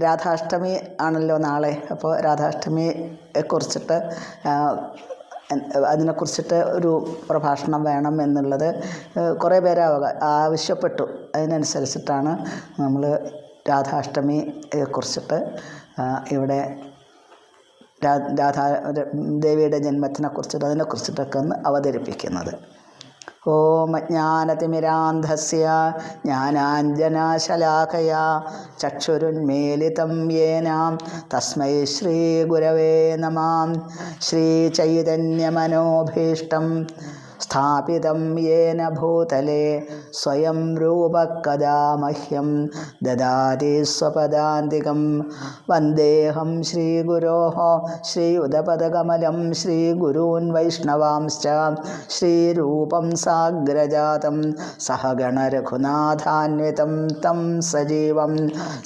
രാധാഷ്ടമി ആണല്ലോ നാളെ. അപ്പോൾ രാധാഷ്ടമിയെ കുറിച്ചിട്ട് അതിനെക്കുറിച്ചിട്ട് ഒരു പ്രഭാഷണം വേണം എന്നുള്ളത് കുറേ പേര് ആവശ്യപ്പെട്ടു. അതിനനുസരിച്ചിട്ടാണ് നമ്മൾ രാധാഷ്ടമിയെ കുറിച്ചിട്ട് ഇവിടെ ദേവിയുടെ ജന്മത്തിനെക്കുറിച്ചിട്ട് അതിനെക്കുറിച്ചിട്ടൊക്കെ ഒന്ന് അവതരിപ്പിക്കുന്നത്. ഓം അജ്ഞാനതിമിരാന്ധസ്യ ജ്ഞാനാഞ്ജനശലാഖയാ ചക്ഷുരുന്മീലിതം യേന തസ്മൈ ശ്രീഗുരവേ നമഃ. ശ്രീചൈതന്യമനോഭീഷ്ടം സ്ഥാപിതം യേന ഭൂതലേ സ്വയം രൂപ കദാ മഹ്യം ദദാതി സ്വപദാന്തികം. വന്ദേഹം ശ്രീഗുരോः ശ്രീയുതപദകമലം ശ്രീഗുരൂन् വൈഷ്ണവാംശ്ച ശ്രീരൂപം സാഗ്രജാതം സഹഗണരഘുനാഥാന്വിതം തം സജീവം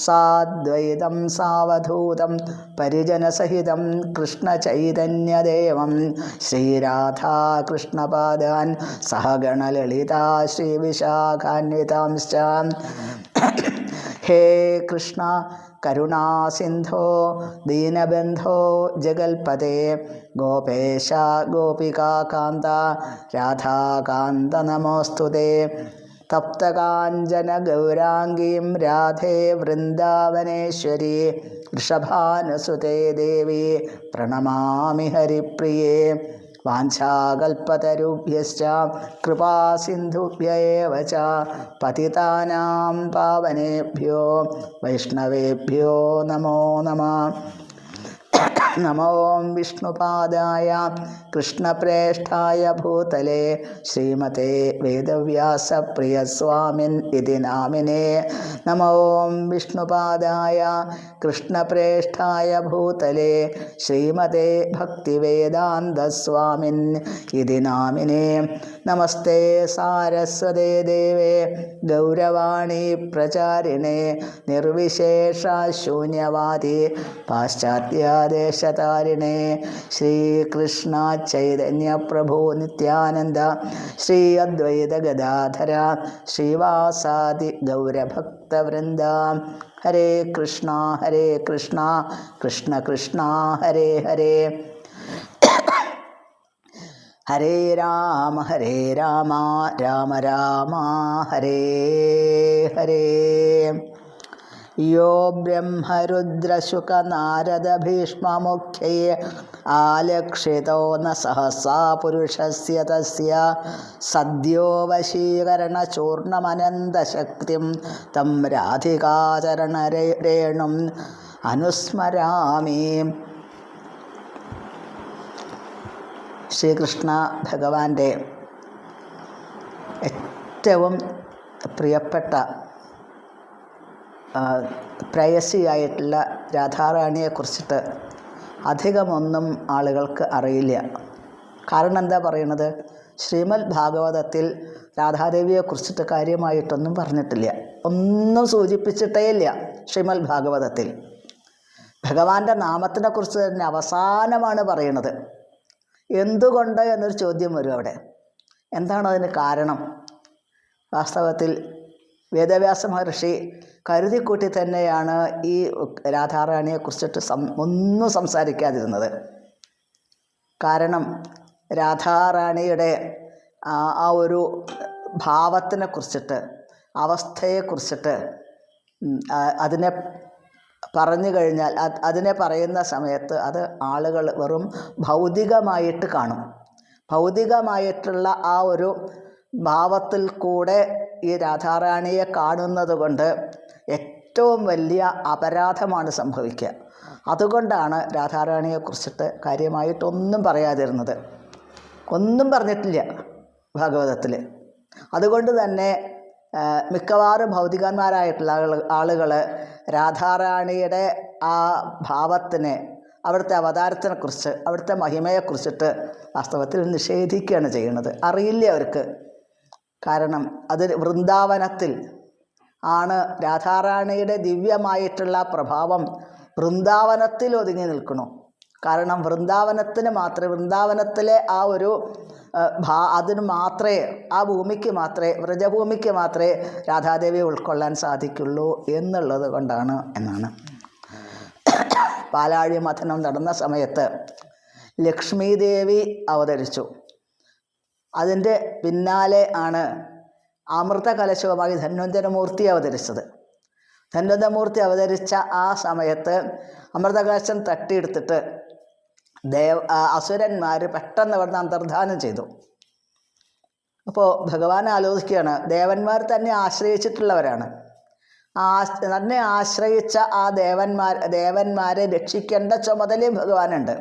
സാദ്വൈതം സാവധൂതം പരിജനസഹിതം കൃഷ്ണചൈതന്യദേവം ശ്രീരാധാകൃഷ്ണപാദ സഹഗണലളിതാ ശ്രീവിശാഖാന്വിതാംശ്ച. ഹേ കൃഷ്ണ കരുണാസിന്ധോ ദീനബന്ധോ ജഗൽപദേ ഗോപേശ ഗോപികാകാന്ത രാധാകാന്ത നമോസ്തുതേ. തപ്തകാഞ്ചന ഗൗരാംഗീം രാധേ വൃന്ദാവനേശ്വരി വൃഷഭാനുസുതേ ദേവി പ്രണമാമി ഹരിപ്രിയേ. വാഞ്ചാകൽപതരുഭ്യശ്ച കൃപാസിന്ധുഭ്യ ഏവ ച പതിതാനാം പാവനേഭ്യോ വൈഷ്ണവേഭ്യോ നമോ നമഃ. നമോ വിഷ്ണുപാദായ കൃഷ്ണപ്രേഷ്ഠായ ഭൂതലേ ശ്രീമതേ വേദവ്യാസപ്രിയസ്വാമിൻ ഇതി നാമിനേ. നമോ വിഷ്ണുപാദായ കൃഷ്ണപ്രേഷ്ഠായ ഭൂതലേ ശ്രീമതേ ഭക്തിവേദാന്തസ്വാമിൻ ഇതി നാമിനേ. നമസ്തേ സാരസ്വതേ ദേവേ ഗൗരവാണി പ്രചാരിണേ നിർവിശേഷ ശൂന്യവാദി പാശ്ചാത്യദേശതാരിണേ. ശ്രീകൃഷ്ണ ചൈതന്യ പ്രഭു നിത്യാനന്ദ ശ്രീ അദ്വൈത ഗദാധര ശ്രീവാസാദി ഗൗരഭക്തവൃന്ദ. ഹരേ കൃഷ്ണ കൃഷ്ണ കൃഷ്ണ ഹരേ ഹരേ ഹരേ രാമ രാമ രാമ ഹരേ ഹരേ. യോ ബ്രഹ്മരുദ്രശുകനാരദഭീഷ്മമുഖ്യൈ ആലക്ഷിതോ ന സഹസാ പുരുഷസ്യ തസ്യ സദ്യോ വശീകരണചൂർണമനന്തശക്തിം തം രാധികാചരണരേണും അനുസ്മരാമി. ശ്രീകൃഷ്ണ ഭഗവാന്റെ ഏറ്റവും പ്രിയപ്പെട്ട പ്രേയസിയായിട്ടുള്ള രാധാറാണിയെക്കുറിച്ചിട്ട് അധികമൊന്നും ആളുകൾക്ക് അറിയില്ല. കാരണം എന്താ പറയുന്നത്? ശ്രീമദ് ഭാഗവതത്തിൽ രാധാദേവിയെക്കുറിച്ചിട്ട് കാര്യമായിട്ടൊന്നും പറഞ്ഞിട്ടില്ല, ഒന്നും സൂചിപ്പിച്ചിട്ടേ ഇല്ല. ശ്രീമദ് ഭാഗവതത്തിൽ ഭഗവാന്റെ നാമത്തിനെക്കുറിച്ച് തന്നെ അവസാനമാണ് പറയുന്നത്. എന്തുകൊണ്ട് എന്നൊരു ചോദ്യം വരും അവിടെ. എന്താണ് അതിന് കാരണം? വാസ്തവത്തിൽ വേദവ്യാസ മഹർഷി കരുതിക്കൂട്ടി തന്നെയാണ് ഈ രാധാറാണിയെക്കുറിച്ചിട്ട് ഒന്നും സംസാരിക്കാതിരുന്നത്. കാരണം രാധാറാണിയുടെ ആ ഒരു ഭാവത്തിനെക്കുറിച്ചിട്ട്, അവസ്ഥയെക്കുറിച്ചിട്ട് അതിനെ പറഞ്ഞു കഴിഞ്ഞാൽ, അതിനെ പറയുന്ന സമയത്ത് അത് ആളുകൾ വെറും ഭൗതികമായിട്ട് കാണും. ഭൗതികമായിട്ടുള്ള ആ ഒരു ഭാവത്തിൽ കൂടെ ഈ രാധാറാണിയെ കാണുന്നത് കൊണ്ട് ഏറ്റവും വലിയ അപരാധമാണ് സംഭവിക്കുക. അതുകൊണ്ടാണ് രാധാറാണിയെക്കുറിച്ചിട്ട് കാര്യമായിട്ടൊന്നും പറയാതിരുന്നത്. ഒന്നും പറഞ്ഞിട്ടില്ല ഭാഗവതത്തിൽ. അതുകൊണ്ട് തന്നെ മിക്കവാറും ഭൗതികന്മാരായിട്ടുള്ള ആളുകൾ രാധാറാണിയുടെ ആ ഭാവത്തിനെ, അവിടുത്തെ അവതാരത്തിനെക്കുറിച്ച്, അവിടുത്തെ മഹിമയെക്കുറിച്ചിട്ട് വാസ്തവത്തിൽ നിഷേധിക്കുകയാണ് ചെയ്യുന്നത്. അറിയില്ല അവർക്ക്. കാരണം അത് വൃന്ദാവനത്തിൽ ആണ്. രാധാറാണിയുടെ ദിവ്യമായിട്ടുള്ള പ്രഭാവം വൃന്ദാവനത്തിൽ ഒതുങ്ങി നിൽക്കണു. കാരണം വൃന്ദാവനത്തിലെ ആ ഒരു അതിന് മാത്രമേ, ആ ഭൂമിക്ക് മാത്രമേ, വ്രജഭൂമിക്ക് മാത്രമേ രാധാദേവിയെ ഉൾക്കൊള്ളാൻ സാധിക്കുള്ളൂ എന്നുള്ളത് കൊണ്ടാണ് എന്നാണ്. പാലാഴി മഥനം നടന്ന സമയത്ത് ലക്ഷ്മി ദേവി അവതരിച്ചു. അതിൻ്റെ പിന്നാലെ ആണ് അമൃത കലശവുമായി ധന്വന്തരമൂർത്തി അവതരിച്ചത്. ധന്വന്തരമൂർത്തി അവതരിച്ച ആ സമയത്ത് അമൃതകലശം തട്ടിയെടുത്തിട്ട് അസുരന്മാർ പെട്ടെന്ന് അവിടുന്ന് അന്തർധാനം ചെയ്തു. അപ്പോൾ ഭഗവാൻ ആലോചിക്കുകയാണ്, ദേവന്മാർ തന്നെ ആശ്രയിച്ചിട്ടുള്ളവരാണ്. തന്നെ ആശ്രയിച്ച ആ ദേവന്മാരെ രക്ഷിക്കേണ്ട ചുമതലയും ഭഗവാനുണ്ട്.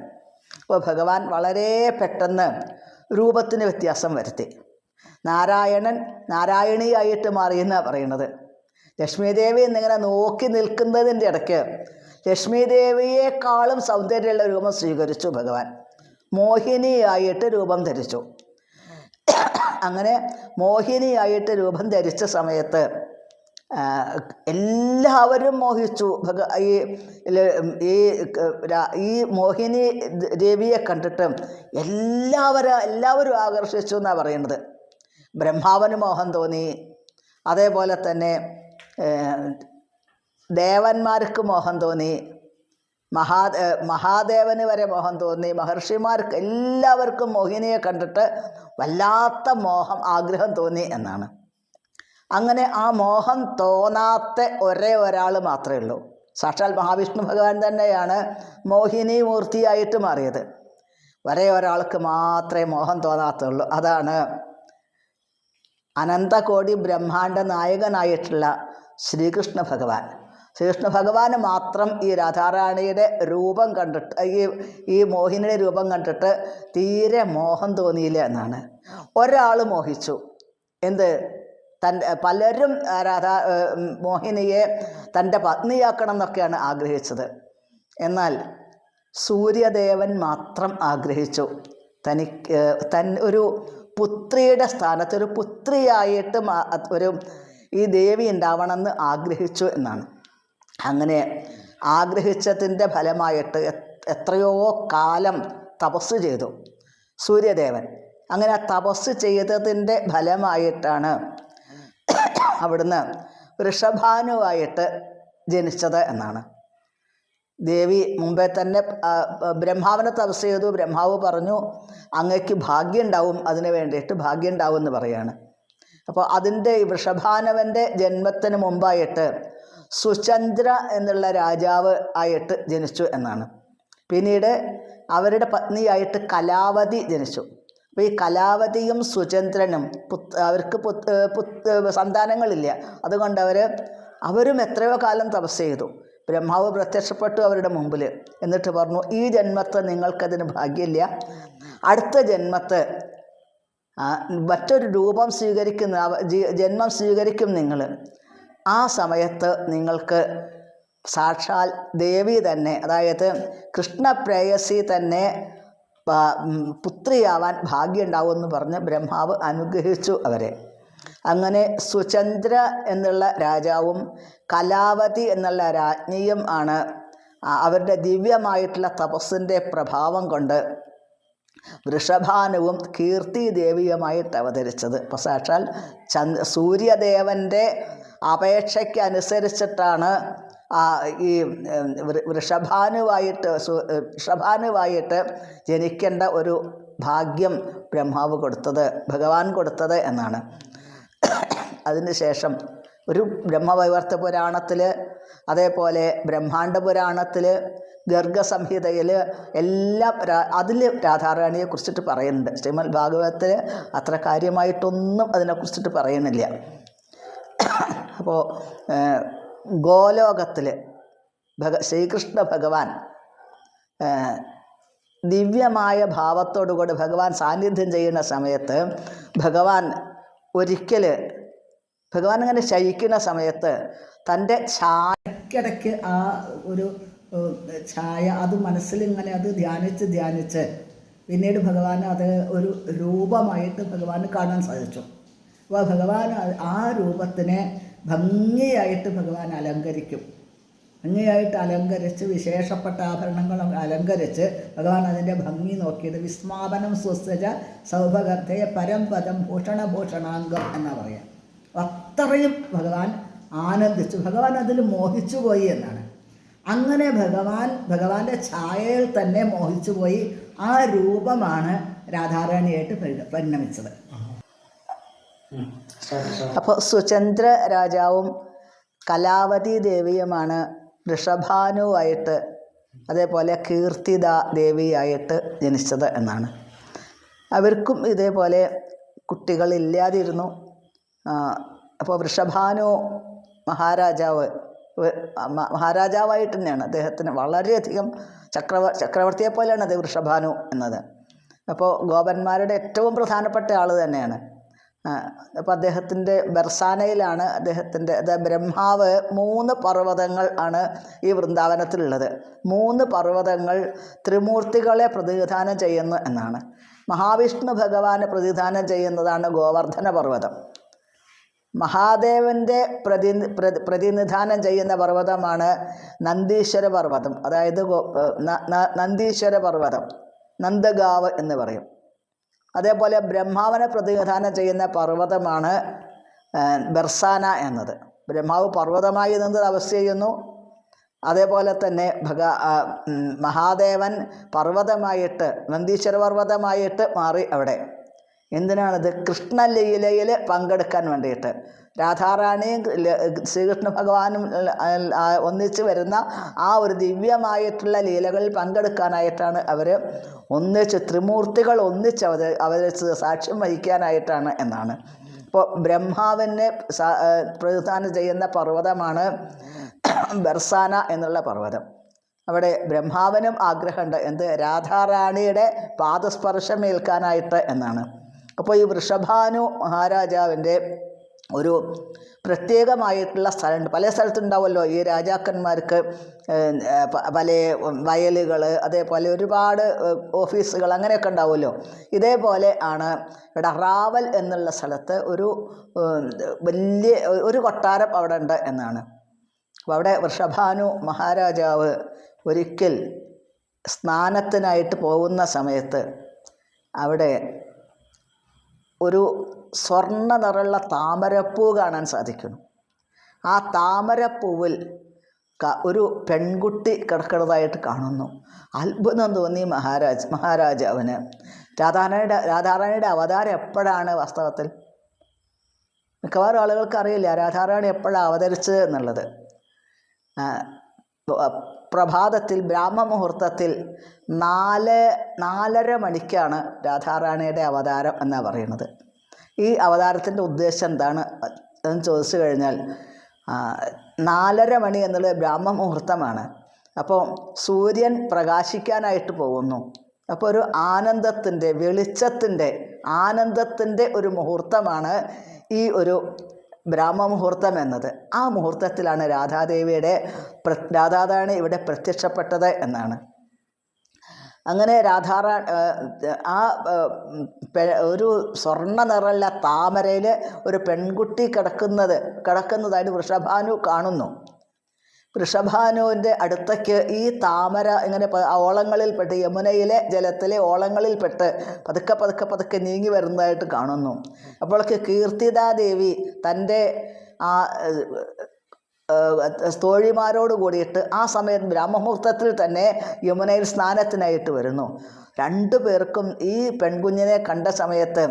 അപ്പോൾ ഭഗവാൻ വളരെ പെട്ടെന്ന് രൂപത്തിന് വ്യത്യാസം വരുത്തി. നാരായണിയായിട്ട് മാറിയെന്നാണ് പറയുന്നത്. ലക്ഷ്മീദേവി എന്നിങ്ങനെ നോക്കി നിൽക്കുന്നതിൻ്റെ ഇടയ്ക്ക് ലക്ഷ്മീദേവിയേക്കാളും സൗന്ദര്യമുള്ള രൂപം സ്വീകരിച്ചു ഭഗവാൻ. മോഹിനിയായിട്ട് രൂപം ധരിച്ചു. അങ്ങനെ മോഹിനിയായിട്ട് രൂപം ധരിച്ച സമയത്ത് എല്ലാവരും മോഹിച്ചു. ഈ മോഹിനി ദേവിയെ കണ്ടിട്ട് എല്ലാവരും ആകർഷിച്ചു എന്നാണ് പറയുന്നത്. ബ്രഹ്മാവിന് മോഹം തോന്നി, അതേപോലെ തന്നെ ദേവന്മാർക്ക് മോഹം തോന്നി, മഹാദേവന് വരെ മോഹം തോന്നി, മഹർഷിമാർക്ക് എല്ലാവർക്കും മോഹിനിയെ കണ്ടിട്ട് വല്ലാത്ത ആഗ്രഹം തോന്നി എന്നാണ്. അങ്ങനെ ആ മോഹം തോന്നാത്ത ഒരാൾ മാത്രമേ ഉള്ളൂ. സാക്ഷാൽ മഹാവിഷ്ണു ഭഗവാൻ തന്നെയാണ് മോഹിനി മൂർത്തിയായിട്ട് മാറിയത്. ഒരാൾക്ക് മാത്രമേ മോഹം തോന്നാത്തുള്ളൂ. അതാണ് അനന്തകോടി ബ്രഹ്മാണ്ഡ നായകനായിട്ടുള്ള ശ്രീകൃഷ്ണ ഭഗവാൻ. ശ്രീകൃഷ്ണ ഭഗവാന് മാത്രം ഈ രാധാറാണിയുടെ രൂപം കണ്ടിട്ട് ഈ മോഹിനിയുടെ രൂപം കണ്ടിട്ട് തീരെ മോഹം തോന്നിയില്ല എന്നാണ്. ഒരാൾ മോഹിച്ചു. പലരും മോഹിനിയെ തൻ്റെ പത്നിയാക്കണം എന്നൊക്കെയാണ് ആഗ്രഹിച്ചത്. എന്നാൽ സൂര്യദേവൻ മാത്രം ആഗ്രഹിച്ചു ഒരു പുത്രിയുടെ സ്ഥാനത്ത് ഒരു പുത്രിയായിട്ട് ഈ ദേവി ഉണ്ടാവണമെന്ന് ആഗ്രഹിച്ചു എന്നാണ്. അങ്ങനെ ആഗ്രഹിച്ചതിൻ്റെ ഫലമായിട്ട് എത്രയോ കാലം തപസ് ചെയ്തു സൂര്യദേവൻ. അങ്ങനെ തപസ് ചെയ്തതിൻ്റെ ഫലമായിട്ടാണ് അവിടുന്ന് വൃഷഭാനുവായിട്ട് ജനിച്ചത് എന്നാണ്. ദേവി മുമ്പേ തന്നെ ബ്രഹ്മാവിനെ തപസ് ചെയ്തു. ബ്രഹ്മാവ് പറഞ്ഞു, അങ്ങയ്ക്ക് ഭാഗ്യം ഉണ്ടാവും, അതിന് വേണ്ടിയിട്ട് ഭാഗ്യം ഉണ്ടാവും എന്ന് പറയാണ്. അപ്പോൾ അതിൻ്റെ വൃഷഭാനവൻ്റെ ജന്മത്തിന് മുമ്പായിട്ട് സുചന്ദ്ര എന്നുള്ള രാജാവ് ആയിട്ട് ജനിച്ചു എന്നാണ്. പിന്നീട് അവരുടെ പത്നിയായിട്ട് കലാവതി ജനിച്ചു. അപ്പോൾ ഈ കലാവതിയും സുചന്ദ്രനും അവർക്ക് സന്താനങ്ങളില്ല. അതുകൊണ്ട് അവരും എത്രയോ കാലം തപസ് ചെയ്തു. ബ്രഹ്മാവ് പ്രത്യക്ഷപ്പെട്ടു അവരുടെ മുമ്പിൽ. എന്നിട്ട് പറഞ്ഞു, ഈ ജന്മത്ത് നിങ്ങൾക്കതിന് ഭാഗ്യമില്ല, അടുത്ത ജന്മത്ത് മറ്റൊരു രൂപം ജന്മം സ്വീകരിക്കും നിങ്ങൾ. ആ സമയത്ത് നിങ്ങൾക്ക് സാക്ഷാൽ ദേവി തന്നെ, അതായത് കൃഷ്ണപ്രേയസി തന്നെ പുത്രിയാവാൻ ഭാഗ്യം ഉണ്ടാവുമെന്ന് പറഞ്ഞ് ബ്രഹ്മാവ് അനുഗ്രഹിച്ചു അവരെ. അങ്ങനെ സുചന്ദ്ര എന്നുള്ള രാജാവും കലാവതി എന്നുള്ള രാജ്ഞിയും ആണ് അവരുടെ ദിവ്യമായിട്ടുള്ള തപസ്സിൻ്റെ പ്രഭാവം കൊണ്ട് വൃഷഭാനുവും കീർത്തി ദേവിയുമായിട്ട് അവതരിച്ചത്. അപ്പോൾ സാക്ഷാൽ സൂര്യദേവൻ്റെ അപേക്ഷയ്ക്കനുസരിച്ചിട്ടാണ് ഈ വൃഷഭാനുവായിട്ട് ജനിക്കേണ്ട ഒരു ഭാഗ്യം ഭഗവാൻ കൊടുത്തത് എന്നാണ്. അതിനുശേഷം ഒരു ബ്രഹ്മവൈവർത്ത പുരാണത്തിൽ, അതേപോലെ ബ്രഹ്മാണ്ഡ പുരാണത്തിൽ, ഗർഗസംഹിതയിൽ എല്ലാം അതിൽ രാധാറാണിയെ കുറിച്ചിട്ട് പറയുന്നുണ്ട്. ശ്രീമദ് ഭാഗവതത്തിൽ അത്ര കാര്യമായിട്ടൊന്നും അതിനെക്കുറിച്ചിട്ട് പറയുന്നില്ല. അപ്പോൾ ഗോലോകത്തിൽ ശ്രീകൃഷ്ണ ഭഗവാൻ ദിവ്യമായ ഭാവത്തോടുകൂടി ഭഗവാൻ സാന്നിധ്യം ചെയ്യുന്ന സമയത്ത് ഭഗവാൻ ഇങ്ങനെ ശയിക്കുന്ന സമയത്ത് തൻ്റെ ഛായക്കിടയ്ക്ക് ആ ഒരു ഛായ അത് മനസ്സിലിങ്ങനെ അത് ധ്യാനിച്ച് പിന്നീട് ഭഗവാൻ അത് ഒരു രൂപമായിട്ട് ഭഗവാന് കാണാൻ സാധിച്ചു. അപ്പോൾ ഭഗവാൻ ആ രൂപത്തിനെ ഭംഗിയായിട്ട് ഭഗവാൻ അലങ്കരിച്ച് വിശേഷപ്പെട്ട ആഭരണങ്ങൾ അലങ്കരിച്ച് ഭഗവാൻ അതിൻ്റെ ഭംഗി നോക്കിയിട്ട് വിസ്മാപനം സ്വസ്തജ സൗഭഗർദ്ധയ പരംപദം ഭൂഷണാംഗം എന്നാ പറയാം. അത്രയും ഭഗവാൻ ആനന്ദിച്ചു, ഭഗവാൻ അതിൽ മോഹിച്ചു പോയി എന്നാണ്. അങ്ങനെ ഭഗവാന്റെ ഛായയിൽ തന്നെ മോഹിച്ചു പോയി. ആ രൂപമാണ് രാധാറാണിയായിട്ട് പരിണമിച്ചത്. അപ്പോൾ സുചന്ദ്ര രാജാവും കലാവതി ദേവിയുമാണ് വൃഷഭാനുവായിട്ട് അതേപോലെ കീർത്തിദ ദേവിയായിട്ട് ജനിച്ചത് എന്നാണ്. അവർക്കും ഇതേപോലെ കുട്ടികളില്ലാതിരുന്നു. അപ്പോൾ വൃഷഭാനു മഹാരാജാവായിട്ട് തന്നെയാണ്. അദ്ദേഹത്തിന് വളരെയധികം ചക്രവർത്തിയെ പോലെയാണ് അത് വൃഷഭാനു എന്നത്. അപ്പോൾ ഗോപന്മാരുടെ ഏറ്റവും പ്രധാനപ്പെട്ട ആൾ തന്നെയാണ്. അപ്പോൾ അദ്ദേഹത്തിൻ്റെ ബർസാനയിലാണ് ബ്രഹ്മാവ് 3 പർവ്വതങ്ങൾ ആണ് ഈ വൃന്ദാവനത്തിലുള്ളത്. 3 പർവ്വതങ്ങൾ ത്രിമൂർത്തികളെ പ്രതിനിധാനം ചെയ്യുന്നു എന്നാണ്. മഹാവിഷ്ണു ഭഗവാനെ പ്രതിനിധാനം ചെയ്യുന്നതാണ് ഗോവർദ്ധന പർവ്വതം. മഹാദേവൻ്റെ പ്രതിനിധാനം ചെയ്യുന്ന പർവ്വതമാണ് നന്ദീശ്വര പർവ്വതം. അതായത് നന്ദീശ്വര പർവ്വതം, നന്ദഗാവ് എന്ന് പറയും. അതേപോലെ ബ്രഹ്മാവിനെ പ്രതിനിധാനം ചെയ്യുന്ന പർവ്വതമാണ് ബർസാന എന്നത്. ബ്രഹ്മാവ് പർവ്വതമായി നിന്ന് തപസ് ചെയ്യുന്നു. അതേപോലെ തന്നെ മഹാദേവൻ പർവ്വതമായിട്ട് നന്ദീശ്വര പർവ്വതമായിട്ട് മാറി അവിടെ. എന്തിനാണിത്? കൃഷ്ണലീലയിൽ പങ്കെടുക്കാൻ വേണ്ടിയിട്ട്. രാധാറാണിയും ശ്രീകൃഷ്ണ ഭഗവാനും ഒന്നിച്ച് വരുന്ന ആ ഒരു ദിവ്യമായിട്ടുള്ള ലീലകളിൽ പങ്കെടുക്കാനായിട്ടാണ് അവർ ഒന്നിച്ച് ത്രിമൂർത്തികൾ ഒന്നിച്ച് അവതരിച്ച് സാക്ഷ്യം വഹിക്കാനായിട്ടാണ് എന്നാണ്. ഇപ്പോൾ ബ്രഹ്മാവിനെ പ്രതിനിധാനം ചെയ്യുന്ന പർവ്വതമാണ് ബർസാന എന്നുള്ള പർവ്വതം. അവിടെ ബ്രഹ്മാവിനും ആഗ്രഹമുണ്ട് എന്ത്? രാധാറാണിയുടെ പാദസ്പർശം ഏൽക്കാനായിട്ട് എന്നാണ്. അപ്പോൾ ഈ വൃഷഭാനു മഹാരാജാവിൻ്റെ ഒരു പ്രത്യേകമായിട്ടുള്ള സ്ഥലമുണ്ട്. പല സ്ഥലത്തുണ്ടാവുമല്ലോ ഈ രാജാക്കന്മാർക്ക് പല വയലുകൾ, അതേപോലെ ഒരുപാട് ഓഫീസുകൾ അങ്ങനെയൊക്കെ ഉണ്ടാവുമല്ലോ. ഇതേപോലെ ആണ് ഇവിടെ റാവൽ എന്നുള്ള സ്ഥലത്ത് വലിയ ഒരു കൊട്ടാരം അവിടെ ഉണ്ട് എന്നാണ്. അപ്പോൾ അവിടെ വൃഷഭാനു മഹാരാജാവ് ഒരിക്കൽ സ്നാനത്തിനായിട്ട് പോകുന്ന സമയത്ത് അവിടെ ഒരു സ്വർണ്ണ നിറമുള്ള താമരപ്പൂ കാണാൻ സാധിക്കുന്നു. ആ താമരപ്പൂവിൽ ഒരു പെൺകുട്ടി കിടക്കുന്നതായിട്ട് കാണുന്നു. അത്ഭുതം തോന്നി മഹാരാജാവിന്. രാധാറാണിയുടെ അവതാരം എപ്പോഴാണ്? വാസ്തവത്തിൽ മിക്കവാറും ആളുകൾക്ക് അറിയില്ല രാധാറാണി എപ്പോഴാണ് അവതരിച്ചത് എന്നുള്ളത്. പ്രഭാതത്തിൽ ബ്രാഹ്മമുഹൂർത്തത്തിൽ 4:30 മണിക്കാണ് രാധാറാണിയുടെ അവതാരം എന്നാണ് പറയുന്നത്. ഈ അവതാരത്തിൻ്റെ ഉദ്ദേശം എന്താണ് എന്ന് ചോദിച്ചു കഴിഞ്ഞാൽ 4:30 മണി എന്നുള്ളത് ബ്രാഹ്മമുഹൂർത്തമാണ്. അപ്പോൾ സൂര്യൻ പ്രകാശിക്കാനായിട്ട് പോകുന്നു. അപ്പോൾ ഒരു ആനന്ദത്തിൻ്റെ, വെളിച്ചത്തിൻ്റെ, ആനന്ദത്തിൻ്റെ ഒരു മുഹൂർത്തമാണ് ഈ ഒരു ബ്രാഹ്മമുഹൂർത്തം എന്നത്. ആ മുഹൂർത്തത്തിലാണ് രാധാറാണി ഇവിടെ പ്രത്യക്ഷപ്പെട്ടത് എന്നാണ്. അങ്ങനെ ഒരു സ്വർണ്ണ നിറമുള്ള താമരയിൽ ഒരു പെൺകുട്ടി കിടക്കുന്നതായിട്ട് വൃഷഭാനു കാണുന്നു. വൃഷഭാനുവിൻ്റെ അടുത്തേക്ക് ഈ താമര ഇങ്ങനെ ഓളങ്ങളിൽപ്പെട്ട്, യമുനയിലെ ജലത്തിലെ ഓളങ്ങളിൽപ്പെട്ട് പതുക്കെ നീങ്ങി വരുന്നതായിട്ട് കാണുന്നു. അപ്പോഴേക്ക് കീർത്തിദാദേവി തൻ്റെ ആ തോഴിമാരോട് കൂടിയിട്ട് ആ സമയം ബ്രാഹ്മമുഹൂർത്തത്തിൽ തന്നെ യമുനയിൽ സ്നാനത്തിനായിട്ട് വരുന്നു. 2 പേർക്കും ഈ പെൺകുഞ്ഞിനെ കണ്ട സമയത്ത്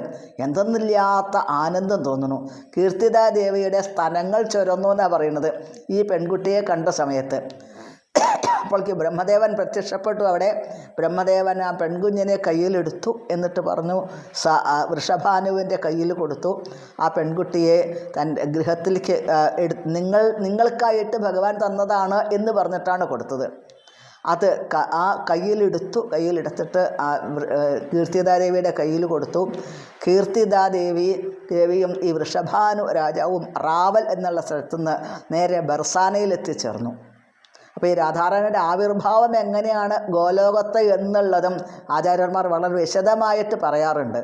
എന്തെന്നില്ലാത്ത ആനന്ദം തോന്നുന്നു. കീർത്തിദാദേവിയുടെ സ്തനങ്ങൾ ചുരന്നു എന്നാണ് പറയുന്നത് ഈ പെൺകുട്ടിയെ കണ്ട സമയത്ത്. അപ്പോഴേക്ക് ബ്രഹ്മദേവൻ പ്രത്യക്ഷപ്പെട്ടു. അവിടെ ബ്രഹ്മദേവൻ ആ പെൺകുഞ്ഞിനെ കയ്യിലെടുത്തു. എന്നിട്ട് പറഞ്ഞു, വൃഷഭാനുവിൻ്റെ കയ്യിൽ കൊടുത്തു. ആ പെൺകുട്ടിയെ തൻ്റെ ഗൃഹത്തിലേക്ക് നിങ്ങൾക്കായിട്ട് ഭഗവാൻ തന്നതാണ് എന്ന് പറഞ്ഞിട്ടാണ് കൊടുത്തത്. അത് ആ കയ്യിലെടുത്തിട്ട് കീർത്തിദാദേവിയുടെ കയ്യിൽ കൊടുത്തു. കീർത്തിദാദേവിയും ഈ വൃഷഭാനു രാജാവും റാവൽ എന്നുള്ള സ്ഥലത്തുനിന്ന് നേരെ ബർസാനയിൽ എത്തിച്ചേർന്നു. അപ്പോൾ ഈ രാധാറാണിയുടെ ആവിർഭാവം എങ്ങനെയാണ് ഗോലോകത്ത് എന്നുള്ളതും ആചാര്യന്മാർ വളരെ വിശദമായിട്ട് പറയാറുണ്ട്.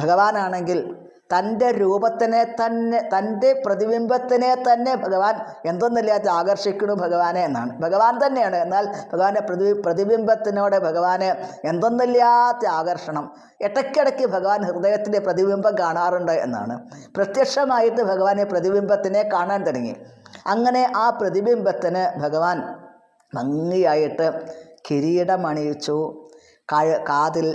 ഭഗവാനാണെങ്കിൽ തൻ്റെ രൂപത്തിനെ തന്നെ, തൻ്റെ പ്രതിബിംബത്തിനെ തന്നെ ഭഗവാൻ എന്തൊന്നില്ലാത്ത ആകർഷിക്കുന്നു ഭഗവാനെ എന്നാണ്. ഭഗവാൻ തന്നെയാണ്, എന്നാൽ ഭഗവാന്റെ പ്രതിബിംബത്തിനോട് ഭഗവാന് എന്തൊന്നില്ലാത്ത ആകർഷണം. ഇടയ്ക്കിടയ്ക്ക് ഭഗവാൻ ഹൃദയത്തിൻ്റെ പ്രതിബിംബം കാണാറുണ്ട് എന്നാണ്. പ്രത്യക്ഷമായിട്ട് ഭഗവാനെ പ്രതിബിംബത്തിനെ കാണാൻ തുടങ്ങി. അങ്ങനെ ആ പ്രതിബിംബത്തിന് ഭഗവാൻ ഭംഗിയായിട്ട് കിരീടം അണിയിച്ചു, കാതിൽ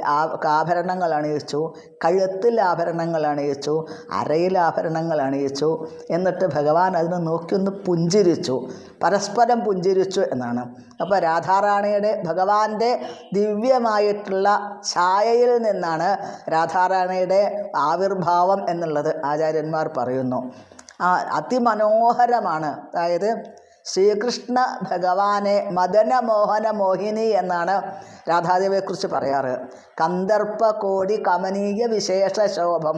ആഭരണങ്ങൾ അണിയിച്ചു, കഴുത്തിൽ ആഭരണങ്ങൾ അണിയിച്ചു, അരയിൽ ആഭരണങ്ങൾ അണിയിച്ചു. എന്നിട്ട് ഭഗവാൻ അതിനെ നോക്കിയൊന്ന് പുഞ്ചിരിച്ചു, പരസ്പരം പുഞ്ചിരിച്ചു എന്നാണ്. അപ്പോൾ രാധാറാണിയുടെ ഭഗവാന്റെ ദിവ്യമായിട്ടുള്ള ഛായയിൽ നിന്നാണ് രാധാറാണിയുടെ ആവിർഭാവം എന്നുള്ളത് ആചാര്യന്മാർ പറയുന്നു. അതിമനോഹരമാണ്. അതായത് ശ്രീകൃഷ്ണ ഭഗവാനെ മദനമോഹന മോഹിനി എന്നാണ് രാധാദേവിയെക്കുറിച്ച് പറയാറ്. കന്ദർപ്പ കോടി കമനീയ വിശേഷ ശോഭം.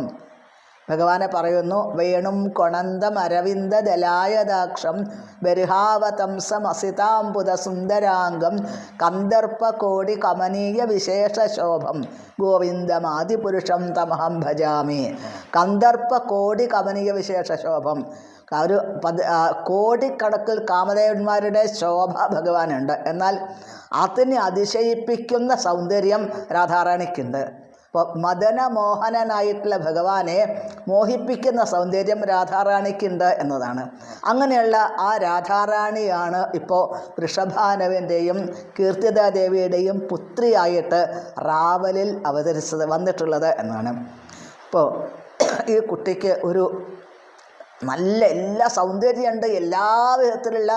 ഭഗവാനെ പറയുന്നു, വേണും കൊണന്തം അരവിന്ദ ദലായദാക്ഷം ബർഹാവതംസം അസിതാംബുദ സുന്ദരാംഗം കന്ദർപ്പ കോടി കമനീയ വിശേഷ ശോഭം ഗോവിന്ദമാദിപുരുഷം തമഹം ഭജാമി. കന്ദർപ്പ കോടി കമനീയ വിശേഷ ശോഭം. ഒരു കോടിക്കണക്കിൽ കാമദേവന്മാരുടെ ശോഭ ഭഗവാനുണ്ട്. എന്നാൽ അതിനെ അതിശയിപ്പിക്കുന്ന സൗന്ദര്യം രാധാറാണിക്കുണ്ട്. അപ്പോൾ മദനമോഹനനായിട്ടുള്ള ഭഗവാനെ മോഹിപ്പിക്കുന്ന സൗന്ദര്യം രാധാറാണിക്കുണ്ട് എന്നതാണ്. അങ്ങനെയുള്ള ആ രാധാറാണിയാണ് ഇപ്പോൾ വൃഷഭാനുവിൻ്റെയും കീർത്തിദാദേവിയുടെയും പുത്രിയായിട്ട് റാവലിൽ വന്നിട്ടുള്ളത് എന്നാണ്. ഇപ്പോൾ ഈ കുട്ടിക്ക് ഒരു നല്ല എല്ലാ സൗന്ദര്യമുണ്ട്, എല്ലാ വിധത്തിലുള്ള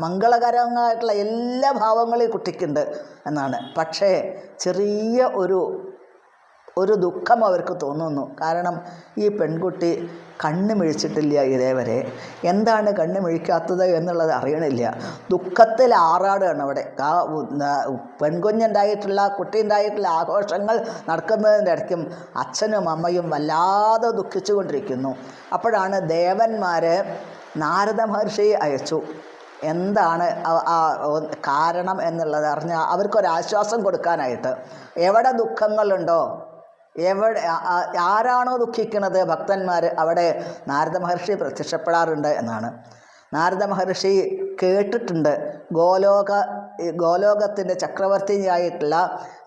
മംഗളകരമായിട്ടുള്ള എല്ലാ ഭാവങ്ങളും ഈ കുട്ടിക്കുണ്ട് എന്നാണ്. പക്ഷേ ചെറിയ ഒരു ദുഃഖം അവർക്ക് തോന്നുന്നു. കാരണം ഈ പെൺകുട്ടി കണ്ണ് മിഴിച്ചിട്ടില്ല ഇതേവരെ. എന്താണ് കണ്ണ് മിഴിക്കാത്തത് എന്നുള്ളത് അറിയണില്ല. ദുഃഖത്തിൽ ആറാടുകയാണ് അവിടെ. പെൺകുഞ്ഞുണ്ടായിട്ടുള്ള കുട്ടി ഉണ്ടായിട്ടുള്ള ആഘോഷങ്ങൾ നടക്കുന്നതിൻ്റെ ഇടയ്ക്കും അച്ഛനും അമ്മയും വല്ലാതെ ദുഃഖിച്ചു കൊണ്ടിരിക്കുന്നു. അപ്പോഴാണ് ദേവന്മാർ നാരദ മഹർഷിയെ അയച്ചു. എന്താണ് കാരണം എന്നുള്ളത് അറിഞ്ഞാൽ അവർക്കൊരാശ്വാസം കൊടുക്കാനായിട്ട്. എവിടെ ദുഃഖങ്ങളുണ്ടോ, ആരാണോ ദുഃഖിക്കുന്നത് ഭക്തന്മാർ, അവിടെ നാരദ മഹർഷി പ്രത്യക്ഷപ്പെടാറുണ്ട് എന്നാണ്. നാരദ മഹർഷി കേട്ടിട്ടുണ്ട് ഗോലോകത്തിൻ്റെ ചക്രവർത്തിയായിട്ടുള്ള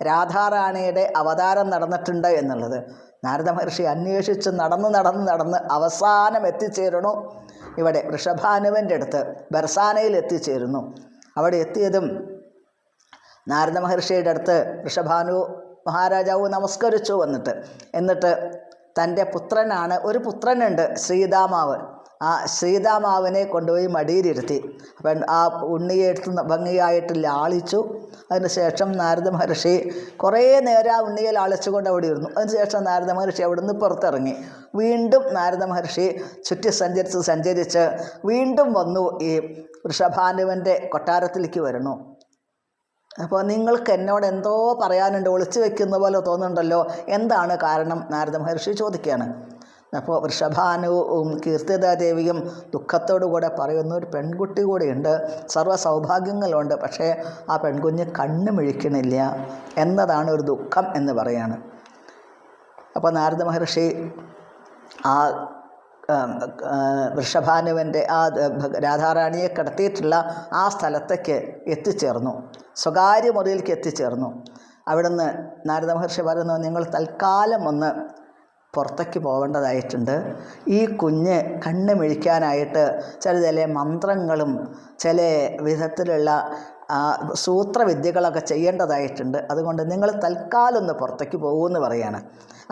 രാധാറാണിയുടെ അവതാരം നടന്നിട്ടുണ്ട് എന്നുള്ളത്. നാരദ മഹർഷി അന്വേഷിച്ച് നടന്ന് അവസാനം എത്തിച്ചേരണു ഇവിടെ വൃഷഭാനുവിൻ്റെ അടുത്ത് ബർസാനയിൽ എത്തിച്ചേരുന്നു. അവിടെ എത്തിയതും നാരദ മഹർഷിയുടെ അടുത്ത് വൃഷഭാനു മഹാരാജാവ് നമസ്കരിച്ചു എന്നിട്ട് തൻ്റെ പുത്രനാണ്, ഒരു പുത്രനുണ്ട് ശ്രീദാമാവ്. ആ ശ്രീദാമാവിനെ കൊണ്ടുപോയി മടിയിലിരുത്തി. അപ്പം ആ ഉണ്ണിയെ എടുത്ത് ഭംഗിയായിട്ട് ലാളിച്ചു. അതിനുശേഷം നാരദ മഹർഷി കുറേ നേരം ആ ഉണ്ണിയെ ലാളിച്ചുകൊണ്ട് അവിടെ ഇരുന്നു. അതിനുശേഷം നാരദ മഹർഷി അവിടെ നിന്ന് പുറത്തിറങ്ങി. വീണ്ടും നാരദ മഹർഷി ചുറ്റി സഞ്ചരിച്ച് വീണ്ടും വന്നു ഈ വൃഷഭാനുവിൻ്റെ കൊട്ടാരത്തിലേക്ക് വരുന്നു. അപ്പോൾ നിങ്ങൾക്ക് എന്നോട് എന്തോ പറയാനുണ്ട്, ഒളിച്ചു വെക്കുന്ന പോലെ തോന്നുന്നുണ്ടല്ലോ, എന്താണ് കാരണം? നാരദ മഹർഷി ചോദിക്കുകയാണ്. അപ്പോൾ വൃഷഭാനുവും കീർത്തിദാദേവിയും ദുഃഖത്തോടുകൂടെ പറയുന്ന ഒരു പെൺകുട്ടി കൂടെയുണ്ട്, സർവ്വ സൗഭാഗ്യങ്ങളുണ്ട്, പക്ഷേ ആ പെൺകുഞ്ഞ് കണ്ണ് മിഴിക്കണില്ല എന്നതാണ് ഒരു ദുഃഖം എന്ന് പറയാണ്. അപ്പോൾ നാരദ മഹർഷി ആ വൃഷഭാനുവിൻ്റെ ആ രാധാറാണിയെ കിടത്തിയിട്ടുള്ള ആ സ്ഥലത്തേക്ക് എത്തിച്ചേർന്നു, സ്വകാര്യ മുറിയിലേക്ക് എത്തിച്ചേർന്നു. അവിടുന്ന് നാരദ മഹർഷി പറയുന്നു, നിങ്ങൾ തൽക്കാലം ഒന്ന് പുറത്തേക്ക് പോകേണ്ടതായിട്ടുണ്ട്. ഈ കുഞ്ഞ് കണ്ണ് മിഴിക്കാനായിട്ട് ചില മന്ത്രങ്ങളും ചില വിധത്തിലുള്ള സൂത്രവിദ്യകളൊക്കെ ചെയ്യേണ്ടതായിട്ടുണ്ട്. അതുകൊണ്ട് നിങ്ങൾ തൽക്കാലം ഒന്ന് പുറത്തേക്ക് പോകുമെന്ന് പറയാണ്.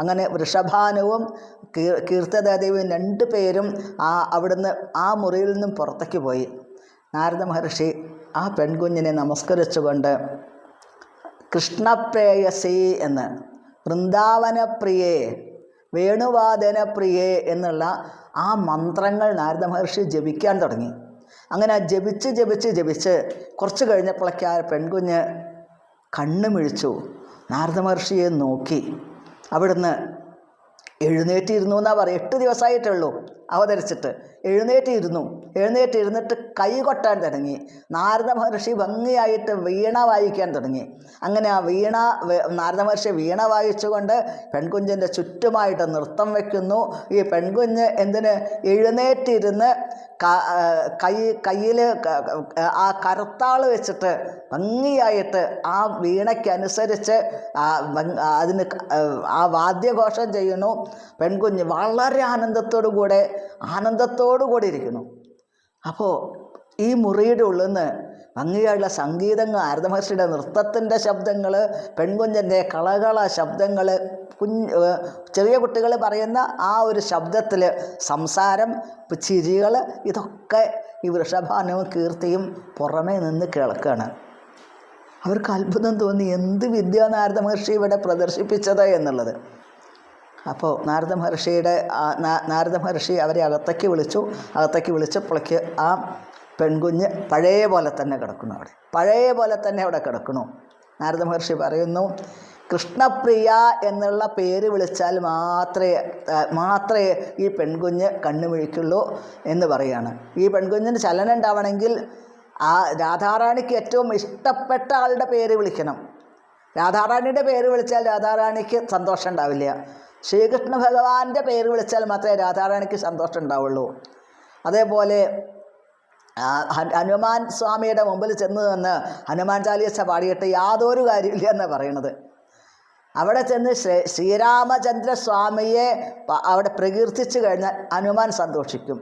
അങ്ങനെ വൃഷഭാനുവും കീർത്തിദാദേവിയും രണ്ടുപേരും അവിടുന്ന് ആ മുറിയിൽ നിന്നും പുറത്തേക്ക് പോയി. നാരദ മഹർഷി ആ പെൺകുഞ്ഞിനെ നമസ്കരിച്ചുകൊണ്ട് കൃഷ്ണപ്രേയസി എന്ന്, വൃന്ദാവനപ്രിയേ, വേണുവാദനപ്രിയേ എന്നുള്ള ആ മന്ത്രങ്ങൾ നാരദ മഹർഷി ജപിക്കാൻ തുടങ്ങി. അങ്ങനെ ജപിച്ച് കുറച്ച് കഴിഞ്ഞപ്പോഴേക്ക് ആ പെൺകുഞ്ഞ് കണ്ണ് മിഴിച്ചു. നാരദ മഹർഷിയെ നോക്കി. അവിടുന്ന് എഴുന്നേറ്റിരുന്നു എന്നാ പറയുക. 8 ദിവസമായിട്ടുള്ളൂ അവതരിച്ചിട്ട്. എഴുന്നേറ്റിരുന്നിട്ട് കൈ കൊട്ടാൻ തുടങ്ങി. നാരദ മഹർഷി ഭംഗിയായിട്ട് വീണ വായിക്കാൻ തുടങ്ങി. അങ്ങനെ ആ നാരദ മഹർഷി വീണ വായിച്ചുകൊണ്ട് പെൺകുഞ്ഞിൻ്റെ ചുറ്റുമായിട്ട് നൃത്തം വയ്ക്കുന്നു. ഈ പെൺകുഞ്ഞ് എഴുന്നേറ്റിരുന്ന് കയ്യിൽ ആ കറുത്താള് വെച്ചിട്ട് ഭംഗിയായിട്ട് ആ വീണയ്ക്കനുസരിച്ച് അതിന് ആ വാദ്യഘോഷം ചെയ്യുന്നു. പെൺകുഞ്ഞ് വളരെ ആനന്ദത്തോടു കൂടി ഇരിക്കുന്നു. അപ്പോൾ ഈ മുറിയുടെ ഉള്ളിൽ നിന്ന് ഭംഗിയായുള്ള സംഗീതങ്ങൾ, നാരദ മഹർഷിയുടെ നൃത്തത്തിൻ്റെ ശബ്ദങ്ങൾ, പെൺകുഞ്ഞൻ്റെ കളകള ശബ്ദങ്ങൾ, ചെറിയ കുട്ടികൾ പറയുന്ന ആ ഒരു ശബ്ദത്തിൽ സംസാരം, ചിരികൾ, ഇതൊക്കെ ഈ വൃഷഭാനുവും കീർത്തിയും പുറമേ നിന്ന് കേൾക്കുകയാണ്. അവർക്ക് അത്ഭുതം തോന്നി, എന്ത് വിദ്യ നാരദ മഹർഷി ഇവിടെ പ്രദർശിപ്പിച്ചത് എന്നുള്ളത്. അപ്പോൾ നാരദ മഹർഷി അവരെ അകത്തേക്ക് വിളിച്ചപ്പോഴേക്ക് ആ പെൺകുഞ്ഞ് പഴയ പോലെ തന്നെ കിടക്കുന്നു. അവിടെ കിടക്കുന്നു. നാരദ മഹർഷി പറയുന്നു, കൃഷ്ണപ്രിയ എന്നുള്ള പേര് വിളിച്ചാൽ മാത്രമേ ഈ പെൺകുഞ്ഞ് കണ്ണുമിഴിക്കുള്ളൂ എന്ന് പറയുകയാണ്. ഈ പെൺകുഞ്ഞിന് ചലനം ഉണ്ടാവണമെങ്കിൽ ആ രാധാറാണിക്ക് ഏറ്റവും ഇഷ്ടപ്പെട്ട ആളുടെ പേര് വിളിക്കണം. രാധാറാണിയുടെ പേര് വിളിച്ചാൽ രാധാറാണിക്ക് സന്തോഷം ഉണ്ടാവില്ല. ശ്രീകൃഷ്ണ ഭഗവാന്റെ പേര് വിളിച്ചാൽ മാത്രമേ രാധാറാണിക്ക് സന്തോഷം ഉണ്ടാവുള്ളൂ. അതേപോലെ ഹനുമാൻ സ്വാമിയുടെ മുമ്പിൽ ചെന്ന് നിന്ന് ഹനുമാൻ ചാലീസ പാടിയിട്ട് യാതൊരു കാര്യമില്ല എന്നാണ് പറയണത്. അവിടെ ചെന്ന് ശ്രീരാമചന്ദ്ര സ്വാമിയെ അവിടെ പ്രകീർത്തിച്ചു കഴിഞ്ഞാൽ ഹനുമാൻ സന്തോഷിക്കും.